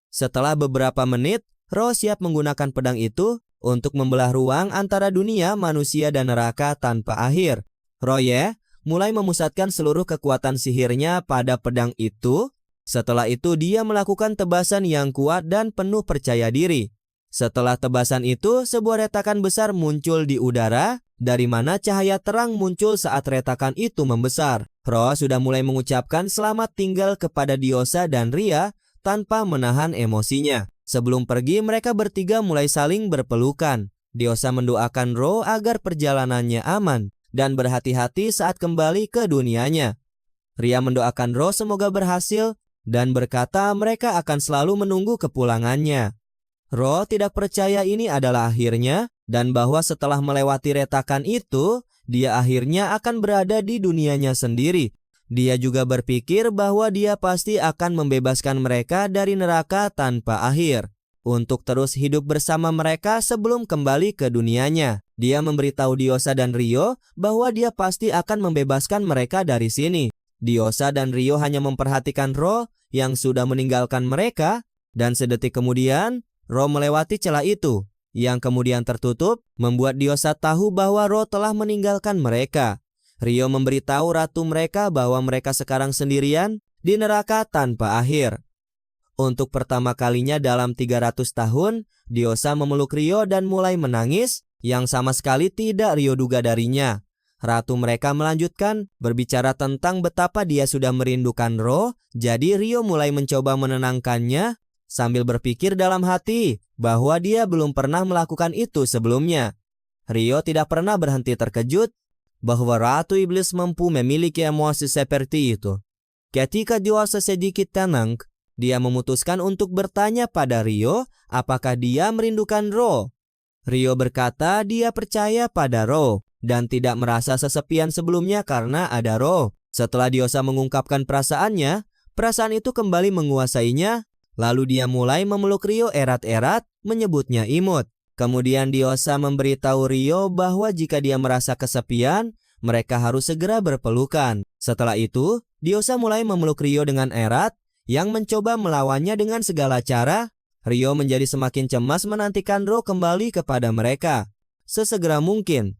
S1: Setelah beberapa menit, Ro siap menggunakan pedang itu untuk membelah ruang antara dunia manusia dan neraka tanpa akhir. Roye mulai memusatkan seluruh kekuatan sihirnya pada pedang itu. Setelah itu dia melakukan tebasan yang kuat dan penuh percaya diri. Setelah tebasan itu, sebuah retakan besar muncul di udara, dari mana cahaya terang muncul saat retakan itu membesar. Ro sudah mulai mengucapkan selamat tinggal kepada Diosa dan Ria tanpa menahan emosinya. Sebelum pergi, mereka bertiga mulai saling berpelukan. Diosa mendoakan Ro agar perjalanannya aman dan berhati-hati saat kembali ke dunianya. Ria mendoakan Ro semoga berhasil dan berkata mereka akan selalu menunggu kepulangannya. Ro tidak percaya ini adalah akhirnya dan bahwa setelah melewati retakan itu, dia akhirnya akan berada di dunianya sendiri. Dia juga berpikir bahwa dia pasti akan membebaskan mereka dari neraka tanpa akhir untuk terus hidup bersama mereka sebelum kembali ke dunianya. Dia memberitahu Diosa dan Rio bahwa dia pasti akan membebaskan mereka dari sini. Diosa dan Rio hanya memperhatikan Ro yang sudah meninggalkan mereka dan sedetik kemudian Ro melewati celah itu yang kemudian tertutup, membuat Diosa tahu bahwa Ro telah meninggalkan mereka. Rio memberitahu ratu mereka bahwa mereka sekarang sendirian di neraka tanpa akhir. Untuk pertama kalinya dalam 300 tahun, Diosa memeluk Rio dan mulai menangis yang sama sekali tidak Rio duga darinya. Ratu mereka melanjutkan berbicara tentang betapa dia sudah merindukan Ro, jadi Rio mulai mencoba menenangkannya sambil berpikir dalam hati bahwa dia belum pernah melakukan itu sebelumnya. Rio tidak pernah berhenti terkejut bahwa Ratu Iblis mampu memiliki emosi seperti itu. Ketika Diosa sedikit tenang, dia memutuskan untuk bertanya pada Rio apakah dia merindukan Ro. Rio berkata dia percaya pada Ro dan tidak merasa sesepian sebelumnya karena ada Ro. Setelah Diosa mengungkapkan perasaannya, perasaan itu kembali menguasainya. Lalu dia mulai memeluk Rio erat-erat, menyebutnya imut. Kemudian Diosa memberitahu Rio bahwa jika dia merasa kesepian, mereka harus segera berpelukan. Setelah itu, Diosa mulai memeluk Rio dengan erat, yang mencoba melawannya dengan segala cara. Rio menjadi semakin cemas menantikan Ro kembali kepada mereka sesegera mungkin.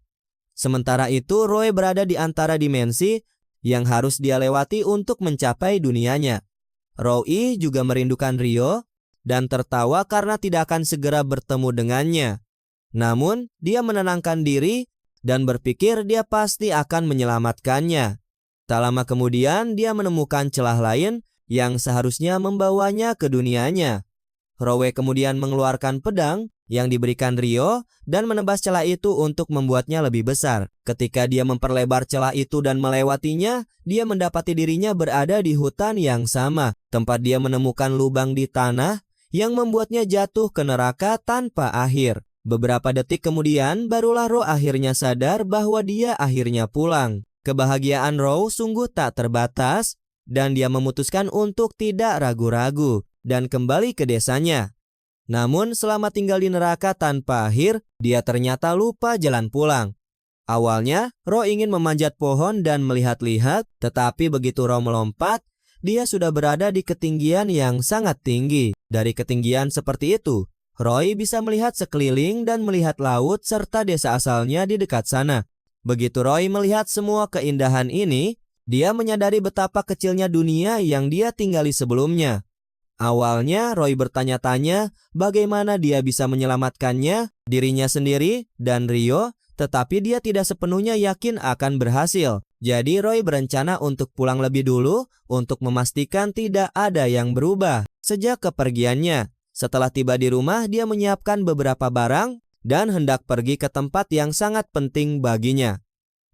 S1: Sementara itu, Roy berada di antara dimensi yang harus dia lewati untuk mencapai dunianya. Roy juga merindukan Rio dan tertawa karena tidak akan segera bertemu dengannya. Namun, dia menenangkan diri dan berpikir dia pasti akan menyelamatkannya. Tak lama kemudian dia menemukan celah lain yang seharusnya membawanya ke dunianya. Rowe kemudian mengeluarkan pedang yang diberikan Rio dan menebas celah itu untuk membuatnya lebih besar. Ketika dia memperlebar celah itu dan melewatinya, dia mendapati dirinya berada di hutan yang sama, tempat dia menemukan lubang di tanah yang membuatnya jatuh ke neraka tanpa akhir. Beberapa detik kemudian, barulah Ro akhirnya sadar bahwa dia akhirnya pulang. Kebahagiaan Ro sungguh tak terbatas, dan dia memutuskan untuk tidak ragu-ragu dan kembali ke desanya. Namun selama tinggal di neraka tanpa akhir, dia ternyata lupa jalan pulang. Awalnya, Ro ingin memanjat pohon dan melihat-lihat, tetapi begitu Ro melompat, dia sudah berada di ketinggian yang sangat tinggi. Dari ketinggian seperti itu, Roy bisa melihat sekeliling dan melihat laut serta desa asalnya di dekat sana. Begitu Roy melihat semua keindahan ini, dia menyadari betapa kecilnya dunia yang dia tinggali sebelumnya. Awalnya Roy bertanya-tanya bagaimana dia bisa menyelamatkannya, dirinya sendiri, dan Rio, tetapi dia tidak sepenuhnya yakin akan berhasil. Jadi Roy berencana untuk pulang lebih dulu untuk memastikan tidak ada yang berubah sejak kepergiannya. Setelah tiba di rumah, dia menyiapkan beberapa barang dan hendak pergi ke tempat yang sangat penting baginya.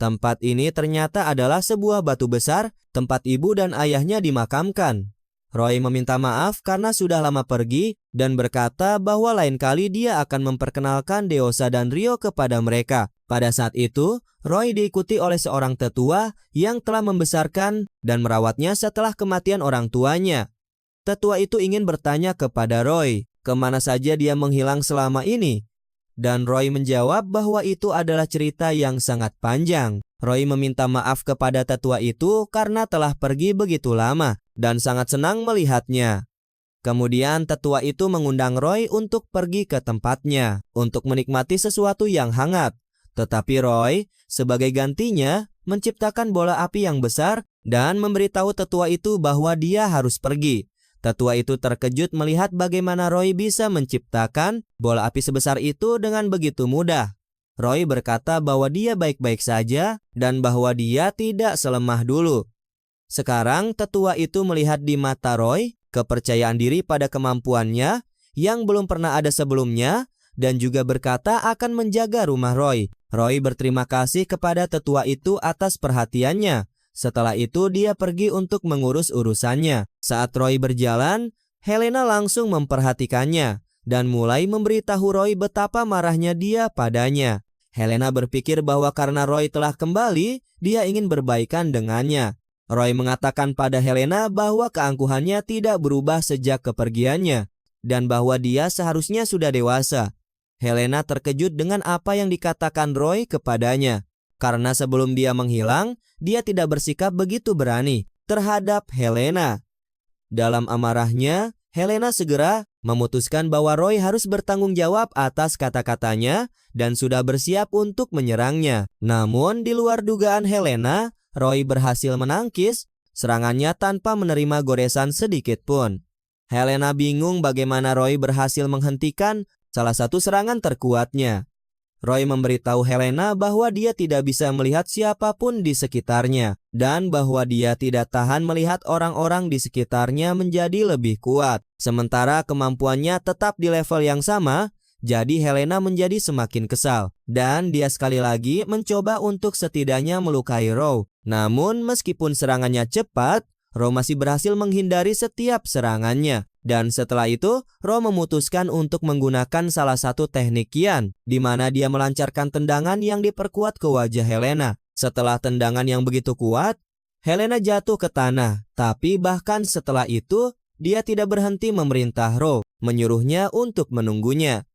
S1: Tempat ini ternyata adalah sebuah batu besar tempat ibu dan ayahnya dimakamkan. Roy meminta maaf karena sudah lama pergi dan berkata bahwa lain kali dia akan memperkenalkan Deosa dan Rio kepada mereka. Pada saat itu, Roy diikuti oleh seorang tetua yang telah membesarkan dan merawatnya setelah kematian orang tuanya. Tetua itu ingin bertanya kepada Roy, kemana saja dia menghilang selama ini? Dan Roy menjawab bahwa itu adalah cerita yang sangat panjang. Roy meminta maaf kepada tetua itu karena telah pergi begitu lama dan sangat senang melihatnya. Kemudian tetua itu mengundang Roy untuk pergi ke tempatnya untuk menikmati sesuatu yang hangat. Tetapi Roy sebagai gantinya menciptakan bola api yang besar dan memberitahu tetua itu bahwa dia harus pergi. Tetua itu terkejut melihat bagaimana Roy bisa menciptakan bola api sebesar itu dengan begitu mudah. Roy berkata bahwa dia baik-baik saja dan bahwa dia tidak selemah dulu. Sekarang tetua itu melihat di mata Roy kepercayaan diri pada kemampuannya yang belum pernah ada sebelumnya dan juga berkata akan menjaga rumah Roy. Roy berterima kasih kepada tetua itu atas perhatiannya. Setelah itu dia pergi untuk mengurus urusannya. Saat Roy berjalan, Helena langsung memperhatikannya dan mulai memberitahu Roy betapa marahnya dia padanya. Helena berpikir bahwa karena Roy telah kembali, dia ingin berbaikan dengannya. Roy mengatakan pada Helena bahwa keangkuhannya tidak berubah sejak kepergiannya dan bahwa dia seharusnya sudah dewasa. Helena terkejut dengan apa yang dikatakan Roy kepadanya. Karena sebelum dia menghilang, dia tidak bersikap begitu berani terhadap Helena. Dalam amarahnya, Helena segera memutuskan bahwa Roy harus bertanggung jawab atas kata-katanya dan sudah bersiap untuk menyerangnya. Namun di luar dugaan Helena, Roy berhasil menangkis serangannya tanpa menerima goresan sedikit pun. Helena bingung bagaimana Roy berhasil menghentikan salah satu serangan terkuatnya. Roy memberitahu Helena bahwa dia tidak bisa melihat siapapun di sekitarnya dan bahwa dia tidak tahan melihat orang-orang di sekitarnya menjadi lebih kuat. Sementara kemampuannya tetap di level yang sama, jadi Helena menjadi semakin kesal dan dia sekali lagi mencoba untuk setidaknya melukai Ro. Namun meskipun serangannya cepat, Ro masih berhasil menghindari setiap serangannya. Dan setelah itu, Ro memutuskan untuk menggunakan salah satu teknik Qian, di mana dia melancarkan tendangan yang diperkuat ke wajah Helena. Setelah tendangan yang begitu kuat, Helena jatuh ke tanah. Tapi bahkan setelah itu, dia tidak berhenti memerintah Ro, menyuruhnya untuk menunggunya.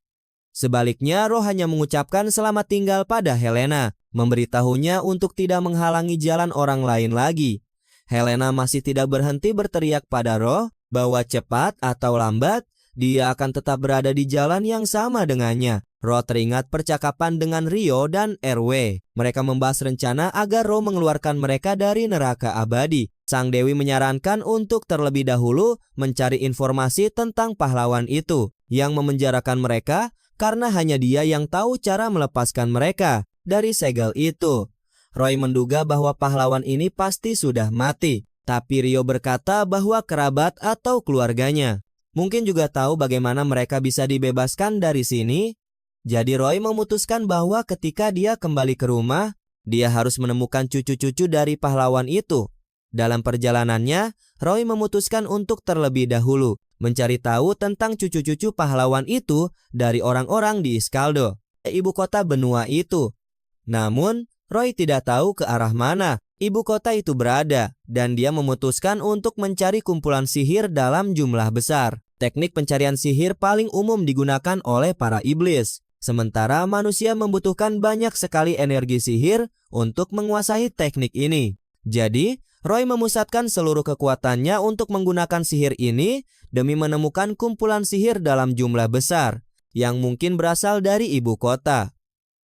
S1: Sebaliknya, Ro hanya mengucapkan selamat tinggal pada Helena, memberitahunya untuk tidak menghalangi jalan orang lain lagi. Helena masih tidak berhenti berteriak pada Ro bahwa cepat atau lambat, dia akan tetap berada di jalan yang sama dengannya. Ro teringat percakapan dengan Rio dan RW. Mereka membahas rencana agar Ro mengeluarkan mereka dari neraka abadi. Sang Dewi menyarankan untuk terlebih dahulu mencari informasi tentang pahlawan itu yang memenjarakan mereka karena hanya dia yang tahu cara melepaskan mereka dari segel itu. Roy menduga bahwa pahlawan ini pasti sudah mati, tapi Rio berkata bahwa kerabat atau keluarganya. Mungkin juga tahu bagaimana mereka bisa dibebaskan dari sini. Jadi Roy memutuskan bahwa ketika dia kembali ke rumah, dia harus menemukan cucu-cucu dari pahlawan itu. Dalam perjalanannya, Roy memutuskan untuk terlebih dahulu mencari tahu tentang cucu-cucu pahlawan itu dari orang-orang di Iskaldo, ibu kota benua itu. Namun, Roy tidak tahu ke arah mana ibu kota itu berada, dan dia memutuskan untuk mencari kumpulan sihir dalam jumlah besar. Teknik pencarian sihir paling umum digunakan oleh para iblis, sementara manusia membutuhkan banyak sekali energi sihir untuk menguasai teknik ini. Jadi, Roy memusatkan seluruh kekuatannya untuk menggunakan sihir ini demi menemukan kumpulan sihir dalam jumlah besar yang mungkin berasal dari ibu kota.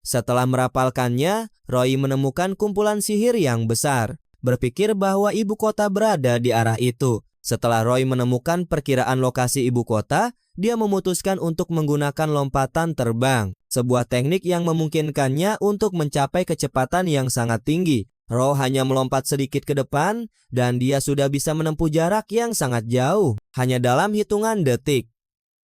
S1: Setelah merapalkannya, Roy menemukan kumpulan sihir yang besar, berpikir bahwa ibu kota berada di arah itu. Setelah Roy menemukan perkiraan lokasi ibu kota, dia memutuskan untuk menggunakan lompatan terbang, sebuah teknik yang memungkinkannya untuk mencapai kecepatan yang sangat tinggi. Roy hanya melompat sedikit ke depan, dan dia sudah bisa menempuh jarak yang sangat jauh, hanya dalam hitungan detik.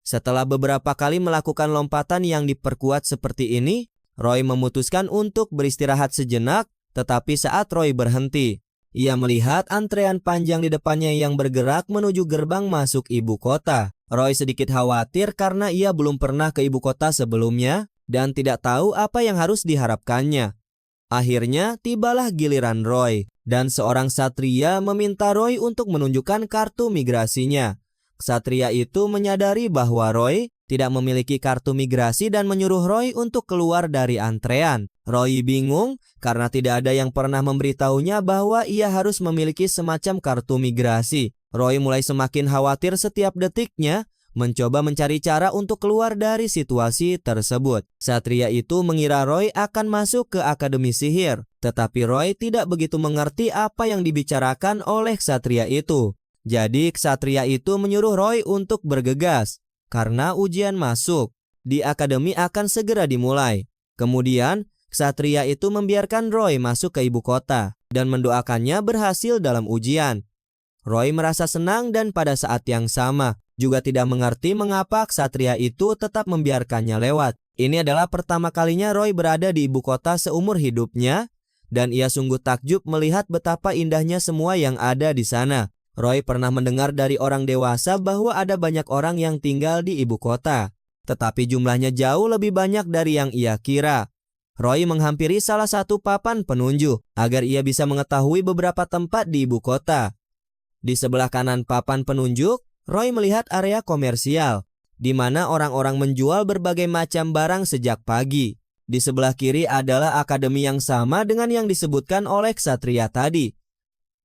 S1: Setelah beberapa kali melakukan lompatan yang diperkuat seperti ini, Roy memutuskan untuk beristirahat sejenak, tetapi saat Roy berhenti, ia melihat antrean panjang di depannya yang bergerak menuju gerbang masuk ibu kota. Roy sedikit khawatir karena ia belum pernah ke ibu kota sebelumnya dan tidak tahu apa yang harus diharapkannya. Akhirnya tibalah giliran Roy, dan seorang ksatria meminta Roy untuk menunjukkan kartu migrasinya. Ksatria itu menyadari bahwa Roy tidak memiliki kartu migrasi dan menyuruh Roy untuk keluar dari antrean. Roy bingung karena tidak ada yang pernah memberitahunya bahwa ia harus memiliki semacam kartu migrasi. Roy mulai semakin khawatir setiap detiknya, mencoba mencari cara untuk keluar dari situasi tersebut. Ksatria itu mengira Roy akan masuk ke Akademi Sihir, tetapi Roy tidak begitu mengerti apa yang dibicarakan oleh ksatria itu. Jadi ksatria itu menyuruh Roy untuk bergegas, karena ujian masuk di akademi akan segera dimulai. Kemudian, ksatria itu membiarkan Roy masuk ke ibu kota dan mendoakannya berhasil dalam ujian. Roy merasa senang dan pada saat yang sama juga tidak mengerti mengapa ksatria itu tetap membiarkannya lewat. Ini adalah pertama kalinya Roy berada di ibu kota seumur hidupnya, dan ia sungguh takjub melihat betapa indahnya semua yang ada di sana. Roy pernah mendengar dari orang dewasa bahwa ada banyak orang yang tinggal di ibu kota, tetapi jumlahnya jauh lebih banyak dari yang ia kira. Roy menghampiri salah satu papan penunjuk agar ia bisa mengetahui beberapa tempat di ibu kota. Di sebelah kanan papan penunjuk, Roy melihat area komersial, di mana orang-orang menjual berbagai macam barang sejak pagi. Di sebelah kiri adalah akademi yang sama dengan yang disebutkan oleh ksatria tadi.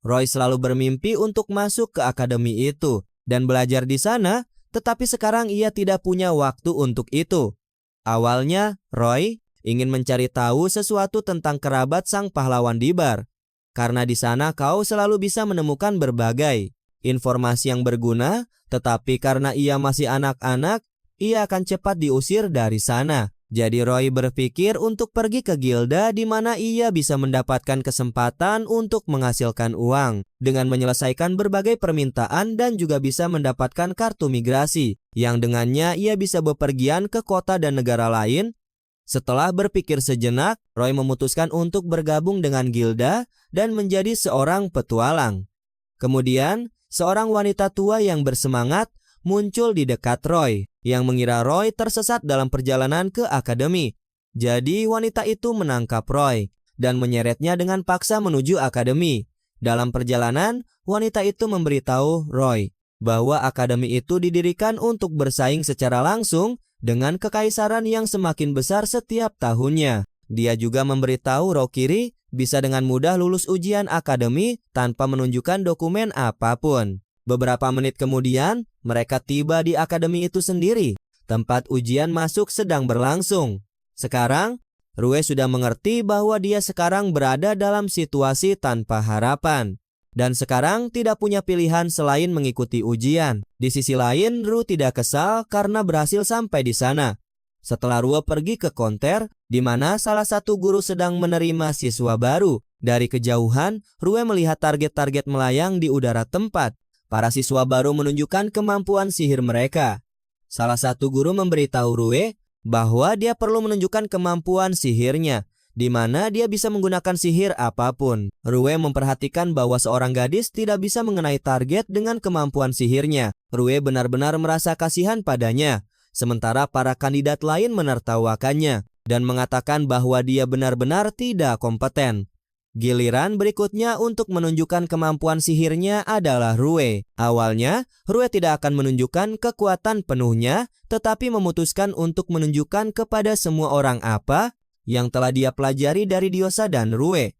S1: Roy selalu bermimpi untuk masuk ke akademi itu dan belajar di sana, tetapi sekarang ia tidak punya waktu untuk itu. Awalnya, Roy ingin mencari tahu sesuatu tentang kerabat sang pahlawan Dibar, karena di sana kau selalu bisa menemukan berbagai informasi yang berguna, tetapi karena ia masih anak-anak, ia akan cepat diusir dari sana. Jadi Roy berpikir untuk pergi ke gilda di mana ia bisa mendapatkan kesempatan untuk menghasilkan uang dengan menyelesaikan berbagai permintaan dan juga bisa mendapatkan kartu migrasi yang dengannya ia bisa bepergian ke kota dan negara lain. Setelah berpikir sejenak, Roy memutuskan untuk bergabung dengan gilda dan menjadi seorang petualang. Kemudian, seorang wanita tua yang bersemangat muncul di dekat Roy, yang mengira Roy tersesat dalam perjalanan ke akademi. Jadi wanita itu menangkap Roy dan menyeretnya dengan paksa menuju akademi. Dalam perjalanan, wanita itu memberitahu Roy bahwa akademi itu didirikan untuk bersaing secara langsung dengan kekaisaran yang semakin besar setiap tahunnya. Dia juga memberitahu Rokiri bisa dengan mudah lulus ujian akademi tanpa menunjukkan dokumen apapun. Beberapa menit kemudian, mereka tiba di akademi itu sendiri. Tempat ujian masuk sedang berlangsung. Sekarang, Rue sudah mengerti bahwa dia sekarang berada dalam situasi tanpa harapan. Dan sekarang tidak punya pilihan selain mengikuti ujian. Di sisi lain, Rue tidak kesal karena berhasil sampai di sana. Setelah Rue pergi ke konter, di mana salah satu guru sedang menerima siswa baru. Dari kejauhan, Rue melihat target-target melayang di udara tempat. Para siswa baru menunjukkan kemampuan sihir mereka. Salah satu guru memberitahu Rue bahwa dia perlu menunjukkan kemampuan sihirnya, di mana dia bisa menggunakan sihir apapun. Rue memperhatikan bahwa seorang gadis tidak bisa mengenai target dengan kemampuan sihirnya. Rue benar-benar merasa kasihan padanya, sementara para kandidat lain menertawakannya dan mengatakan bahwa dia benar-benar tidak kompeten. Giliran berikutnya untuk menunjukkan kemampuan sihirnya adalah Rue. Awalnya, Rue tidak akan menunjukkan kekuatan penuhnya, tetapi memutuskan untuk menunjukkan kepada semua orang apa yang telah dia pelajari dari Diosa dan Rue.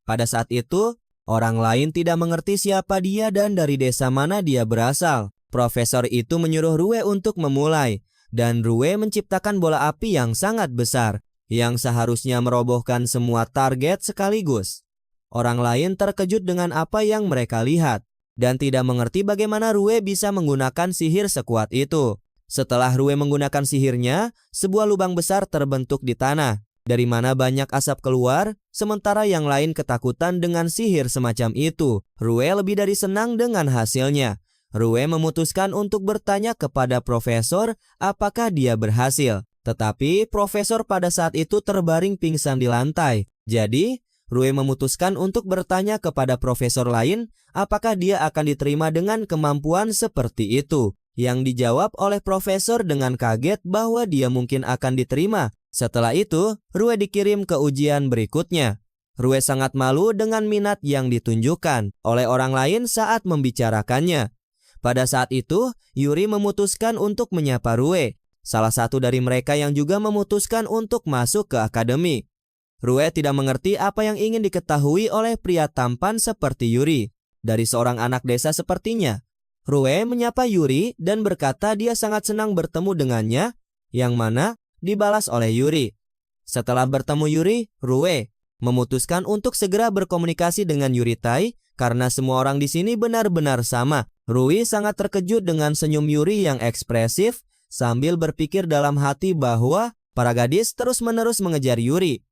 S1: Pada saat itu, orang lain tidak mengerti siapa dia dan dari desa mana dia berasal. Profesor itu menyuruh Rue untuk memulai, dan Rue menciptakan bola api yang sangat besar, yang seharusnya merobohkan semua target sekaligus. Orang lain terkejut dengan apa yang mereka lihat, dan tidak mengerti bagaimana Rue bisa menggunakan sihir sekuat itu. Setelah Rue menggunakan sihirnya, sebuah lubang besar terbentuk di tanah, dari mana banyak asap keluar, sementara yang lain ketakutan dengan sihir semacam itu. Rue lebih dari senang dengan hasilnya. Rue memutuskan untuk bertanya kepada profesor apakah dia berhasil. Tetapi profesor pada saat itu terbaring pingsan di lantai. Jadi, Rue memutuskan untuk bertanya kepada profesor lain apakah dia akan diterima dengan kemampuan seperti itu. Yang dijawab oleh profesor dengan kaget bahwa dia mungkin akan diterima. Setelah itu, Rue dikirim ke ujian berikutnya. Rue sangat malu dengan minat yang ditunjukkan oleh orang lain saat membicarakannya. Pada saat itu, Yuri memutuskan untuk menyapa Rue, salah satu dari mereka yang juga memutuskan untuk masuk ke akademi. Rue tidak mengerti apa yang ingin diketahui oleh pria tampan seperti Yuri. Dari seorang anak desa sepertinya, Rue menyapa Yuri dan berkata dia sangat senang bertemu dengannya, yang mana dibalas oleh Yuri. Setelah bertemu Yuri, Rue memutuskan untuk segera berkomunikasi dengan Yuri Tai karena semua orang di sini benar-benar sama. Rue sangat terkejut dengan senyum Yuri yang ekspresif sambil berpikir dalam hati bahwa para gadis terus-menerus mengejar Yuri.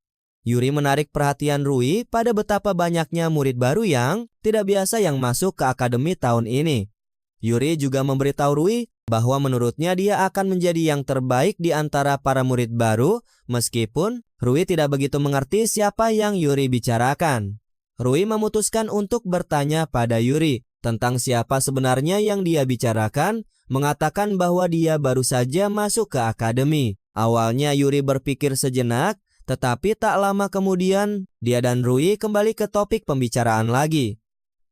S1: Yuri menarik perhatian Rue pada betapa banyaknya murid baru yang tidak biasa yang masuk ke akademi tahun ini. Yuri juga memberitahu Rue bahwa menurutnya dia akan menjadi yang terbaik di antara para murid baru, meskipun Rue tidak begitu mengerti siapa yang Yuri bicarakan. Rue memutuskan untuk bertanya pada Yuri tentang siapa sebenarnya yang dia bicarakan, mengatakan bahwa dia baru saja masuk ke akademi. Awalnya Yuri berpikir sejenak, tetapi tak lama kemudian dia dan Rue kembali ke topik pembicaraan lagi.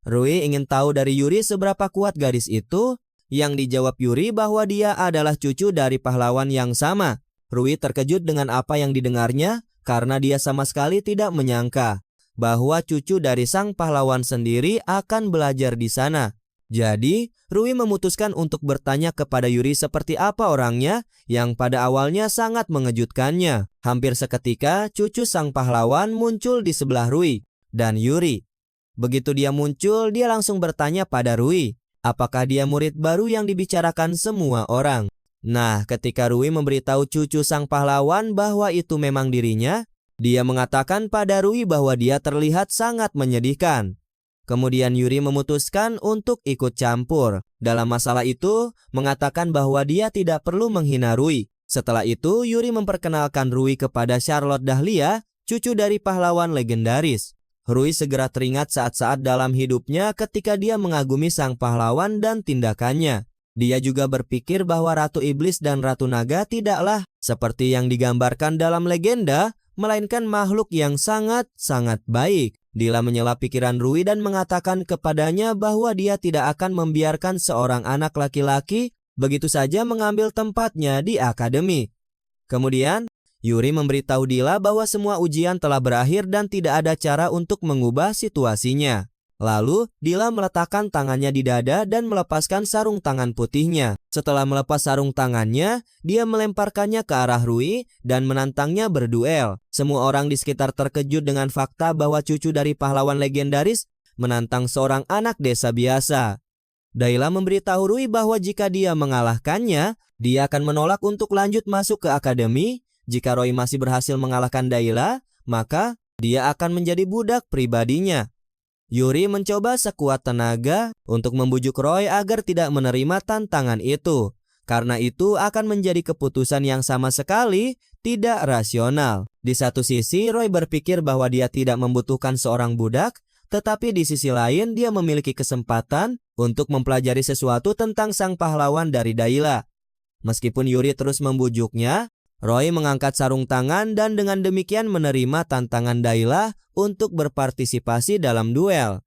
S1: Rue ingin tahu dari Yuri seberapa kuat gadis itu. Yang dijawab Yuri bahwa dia adalah cucu dari pahlawan yang sama. Rue terkejut dengan apa yang didengarnya karena dia sama sekali tidak menyangka bahwa cucu dari sang pahlawan sendiri akan belajar di sana. Jadi, Rue memutuskan untuk bertanya kepada Yuri seperti apa orangnya yang pada awalnya sangat mengejutkannya. Hampir seketika, cucu sang pahlawan muncul di sebelah Rue dan Yuri. Begitu dia muncul, dia langsung bertanya pada Rue, apakah dia murid baru yang dibicarakan semua orang. Nah, ketika Rue memberitahu cucu sang pahlawan bahwa itu memang dirinya, dia mengatakan pada Rue bahwa dia terlihat sangat menyedihkan. Kemudian Yuri memutuskan untuk ikut campur dalam masalah itu, mengatakan bahwa dia tidak perlu menghina Rue. Setelah itu, Yuri memperkenalkan Rue kepada Charlotte Dahlia, cucu dari pahlawan legendaris. Rue segera teringat saat-saat dalam hidupnya ketika dia mengagumi sang pahlawan dan tindakannya. Dia juga berpikir bahwa Ratu Iblis dan Ratu Naga tidaklah seperti yang digambarkan dalam legenda, melainkan makhluk yang sangat-sangat baik. Dila menyela pikiran Rue dan mengatakan kepadanya bahwa dia tidak akan membiarkan seorang anak laki-laki begitu saja mengambil tempatnya di akademi. Kemudian, Yuri memberitahu Dila bahwa semua ujian telah berakhir dan tidak ada cara untuk mengubah situasinya. Lalu, Dila meletakkan tangannya di dada dan melepaskan sarung tangan putihnya. Setelah melepas sarung tangannya, dia melemparkannya ke arah Rue dan menantangnya berduel. Semua orang di sekitar terkejut dengan fakta bahwa cucu dari pahlawan legendaris menantang seorang anak desa biasa. Dayla memberitahu Rue bahwa jika dia mengalahkannya, Dia akan menolak untuk lanjut masuk ke akademi. Jika Roy masih berhasil mengalahkan Dayla, maka dia akan menjadi budak pribadinya. Yuri mencoba sekuat tenaga untuk membujuk Roy agar tidak menerima tantangan itu. Karena itu akan menjadi keputusan yang sama sekali tidak rasional. Di satu sisi, Roy berpikir bahwa dia tidak membutuhkan seorang budak, tetapi di sisi lain dia memiliki kesempatan untuk mempelajari sesuatu tentang sang pahlawan dari Dayla. Meskipun Yuri terus membujuknya, Roy mengangkat sarung tangan dan dengan demikian menerima tantangan Dayla untuk berpartisipasi dalam duel.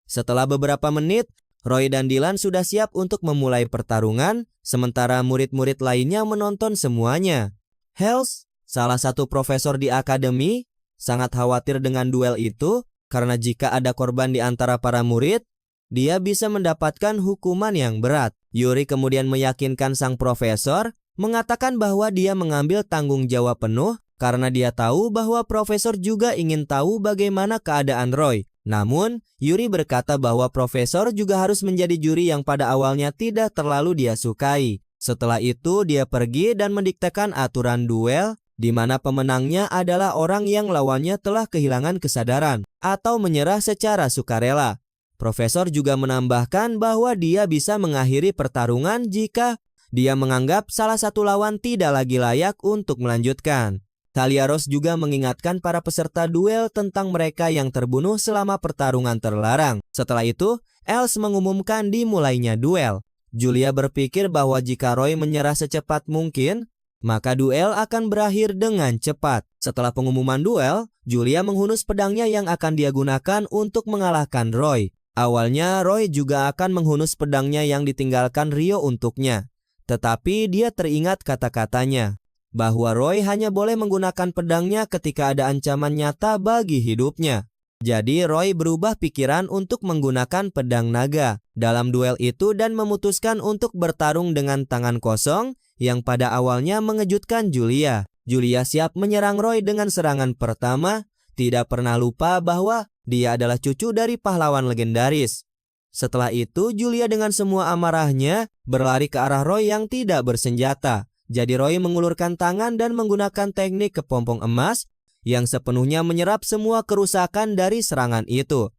S1: Setelah beberapa menit, Roy dan Dylan sudah siap untuk memulai pertarungan, sementara murid-murid lainnya menonton semuanya. Hales, salah satu profesor di akademi, sangat khawatir dengan duel itu karena jika ada korban di antara para murid, dia bisa mendapatkan hukuman yang berat. Yuri kemudian meyakinkan sang profesor, mengatakan bahwa dia mengambil tanggung jawab penuh karena dia tahu bahwa profesor juga ingin tahu bagaimana keadaan Roy. Namun, Yuri berkata bahwa profesor juga harus menjadi juri yang pada awalnya tidak terlalu dia sukai. Setelah itu, dia pergi dan mendiktekan aturan duel, di mana pemenangnya adalah orang yang lawannya telah kehilangan kesadaran atau menyerah secara sukarela. Profesor juga menambahkan bahwa dia bisa mengakhiri pertarungan jika dia menganggap salah satu lawan tidak lagi layak untuk melanjutkan. Thalia Rose juga mengingatkan para peserta duel tentang mereka yang terbunuh selama pertarungan terlarang. Setelah itu, Els mengumumkan dimulainya duel. Julia berpikir bahwa jika Roy menyerah secepat mungkin, maka duel akan berakhir dengan cepat. Setelah pengumuman duel, Julia menghunus pedangnya yang akan dia gunakan untuk mengalahkan Roy. Awalnya, Roy juga akan menghunus pedangnya yang ditinggalkan Rio untuknya. Tetapi dia teringat kata-katanya bahwa Roy hanya boleh menggunakan pedangnya ketika ada ancaman nyata bagi hidupnya. Jadi Roy berubah pikiran untuk menggunakan pedang naga dalam duel itu dan memutuskan untuk bertarung dengan tangan kosong yang pada awalnya mengejutkan Julia. Julia siap menyerang Roy dengan serangan pertama, tidak pernah lupa bahwa dia adalah cucu dari pahlawan legendaris. Setelah itu Julia dengan semua amarahnya berlari ke arah Roy yang tidak bersenjata. Jadi Roy mengulurkan tangan dan menggunakan teknik kepompong emas yang sepenuhnya menyerap semua kerusakan dari serangan itu.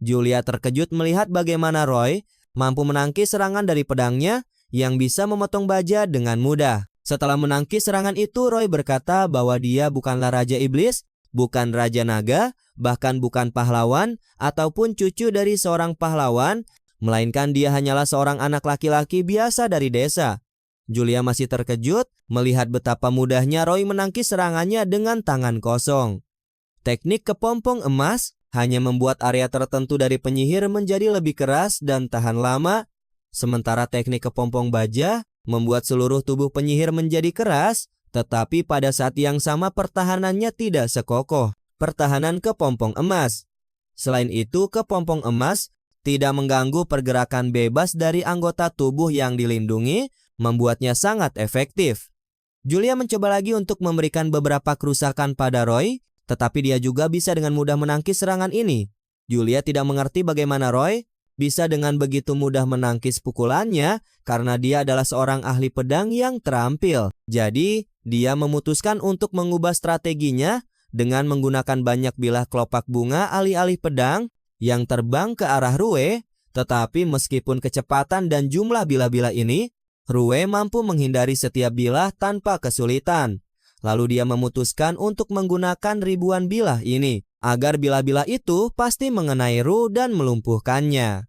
S1: Julia terkejut melihat bagaimana Roy mampu menangkis serangan dari pedangnya yang bisa memotong baja dengan mudah. Setelah menangkis serangan itu, Roy berkata bahwa dia bukanlah Raja Iblis, bukan Raja Naga, bahkan bukan pahlawan ataupun cucu dari seorang pahlawan, melainkan dia hanyalah seorang anak laki-laki biasa dari desa. Julia masih terkejut melihat betapa mudahnya Roy menangkis serangannya dengan tangan kosong. Teknik kepompong emas hanya membuat area tertentu dari penyihir menjadi lebih keras dan tahan lama, sementara teknik kepompong baja membuat seluruh tubuh penyihir menjadi keras, tetapi pada saat yang sama pertahanannya tidak sekokoh pertahanan kepompong emas. Selain itu, kepompong emas tidak mengganggu pergerakan bebas dari anggota tubuh yang dilindungi, membuatnya sangat efektif. Julia mencoba lagi untuk memberikan beberapa kerusakan pada Roy, tetapi dia juga bisa dengan mudah menangkis serangan ini. Julia tidak mengerti bagaimana Roy bisa dengan begitu mudah menangkis pukulannya karena dia adalah seorang ahli pedang yang terampil. Jadi, dia memutuskan untuk mengubah strateginya dengan menggunakan banyak bilah kelopak bunga alih-alih pedang yang terbang ke arah Rue, tetapi meskipun kecepatan dan jumlah bilah-bilah ini, Rue mampu menghindari setiap bilah tanpa kesulitan. Lalu dia memutuskan untuk menggunakan ribuan bilah ini, agar bilah-bilah itu pasti mengenai Rue dan melumpuhkannya.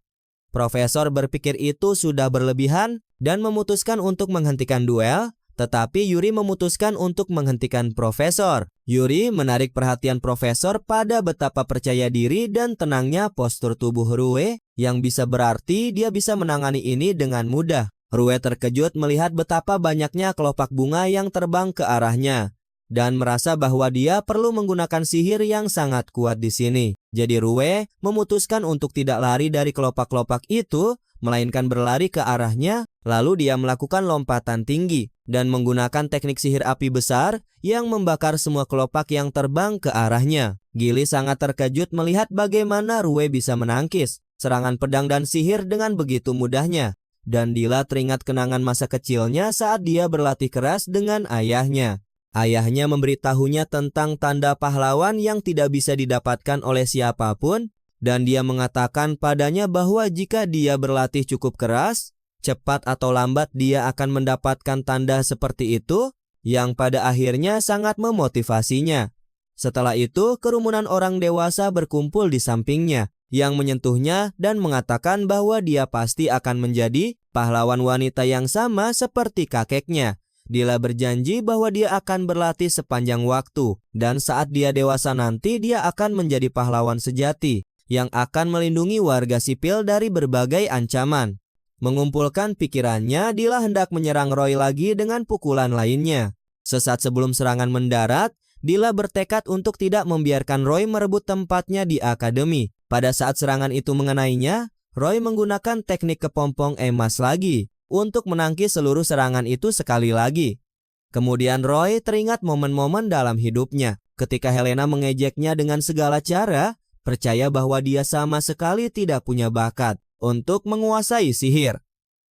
S1: Profesor berpikir itu sudah berlebihan dan memutuskan untuk menghentikan duel, tetapi Yuri memutuskan untuk menghentikan Profesor. Yuri menarik perhatian Profesor pada betapa percaya diri dan tenangnya postur tubuh Rue, yang bisa berarti dia bisa menangani ini dengan mudah. Rue terkejut melihat betapa banyaknya kelopak bunga yang terbang ke arahnya dan merasa bahwa dia perlu menggunakan sihir yang sangat kuat di sini. Jadi Rue memutuskan untuk tidak lari dari kelopak-kelopak itu, melainkan berlari ke arahnya, lalu dia melakukan lompatan tinggi dan menggunakan teknik sihir api besar yang membakar semua kelopak yang terbang ke arahnya. Gilly sangat terkejut melihat bagaimana Rue bisa menangkis serangan pedang dan sihir dengan begitu mudahnya. dan Dila teringat kenangan masa kecilnya saat dia berlatih keras dengan ayahnya. Ayahnya memberitahunya tentang tanda pahlawan yang tidak bisa didapatkan oleh siapapun, dan dia mengatakan padanya bahwa jika dia berlatih cukup keras, cepat atau lambat dia akan mendapatkan tanda seperti itu, yang pada akhirnya sangat memotivasinya. Setelah itu, kerumunan orang dewasa berkumpul di sampingnya, yang menyentuhnya dan mengatakan bahwa dia pasti akan menjadi pahlawan wanita yang sama seperti kakeknya. Dila berjanji bahwa dia akan berlatih sepanjang waktu, dan saat dia dewasa nanti dia akan menjadi pahlawan sejati, yang akan melindungi warga sipil dari berbagai ancaman. Mengumpulkan pikirannya, Dila hendak menyerang Roy lagi dengan pukulan lainnya. Sesaat sebelum serangan mendarat, Dila bertekad untuk tidak membiarkan Roy merebut tempatnya di akademi. Pada saat serangan itu mengenainya, Roy menggunakan teknik kepompong emas lagi untuk menangkis seluruh serangan itu sekali lagi. Kemudian Roy teringat momen-momen dalam hidupnya ketika Helena mengejeknya dengan segala cara, percaya bahwa dia sama sekali tidak punya bakat untuk menguasai sihir.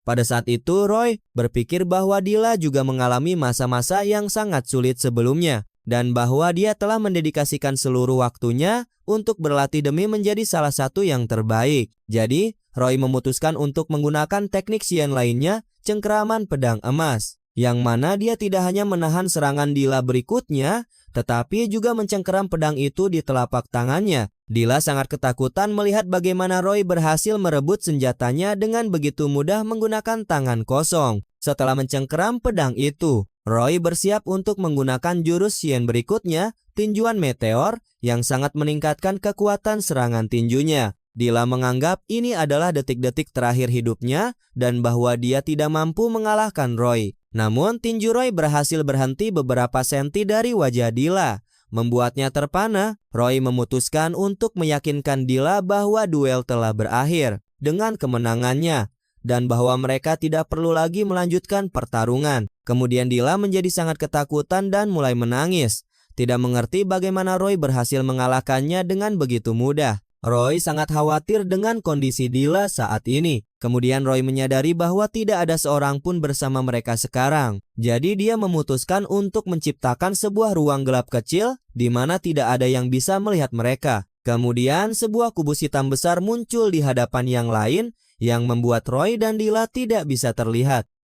S1: Pada saat itu Roy berpikir bahwa Dila juga mengalami masa-masa yang sangat sulit sebelumnya, dan bahwa dia telah mendedikasikan seluruh waktunya untuk berlatih demi menjadi salah satu yang terbaik. Jadi, Roy memutuskan untuk menggunakan teknik Xian lainnya, cengkeraman pedang emas, yang mana dia tidak hanya menahan serangan Dila berikutnya, tetapi juga mencengkeram pedang itu di telapak tangannya. Dila sangat ketakutan melihat bagaimana Roy berhasil merebut senjatanya dengan begitu mudah menggunakan tangan kosong. Setelah mencengkeram pedang itu, Roy bersiap untuk menggunakan jurus Xian berikutnya, tinjuan meteor, yang sangat meningkatkan kekuatan serangan tinjunya. Dila menganggap ini adalah detik-detik terakhir hidupnya dan bahwa dia tidak mampu mengalahkan Roy. Namun tinju Roy berhasil berhenti beberapa senti dari wajah Dila. Membuatnya terpana, Roy memutuskan untuk meyakinkan Dila bahwa duel telah berakhir dengan kemenangannya, dan bahwa mereka tidak perlu lagi melanjutkan pertarungan. Kemudian Dila menjadi sangat ketakutan dan mulai menangis, tidak mengerti bagaimana Roy berhasil mengalahkannya dengan begitu mudah. Roy sangat khawatir dengan kondisi Dila saat ini. Kemudian Roy menyadari bahwa tidak ada seorang pun bersama mereka sekarang. Jadi dia memutuskan untuk menciptakan sebuah ruang gelap kecil di mana tidak ada yang bisa melihat mereka. Kemudian sebuah kubus hitam besar muncul di hadapan yang lain yang membuat Roy dan Dila tidak bisa terlihat.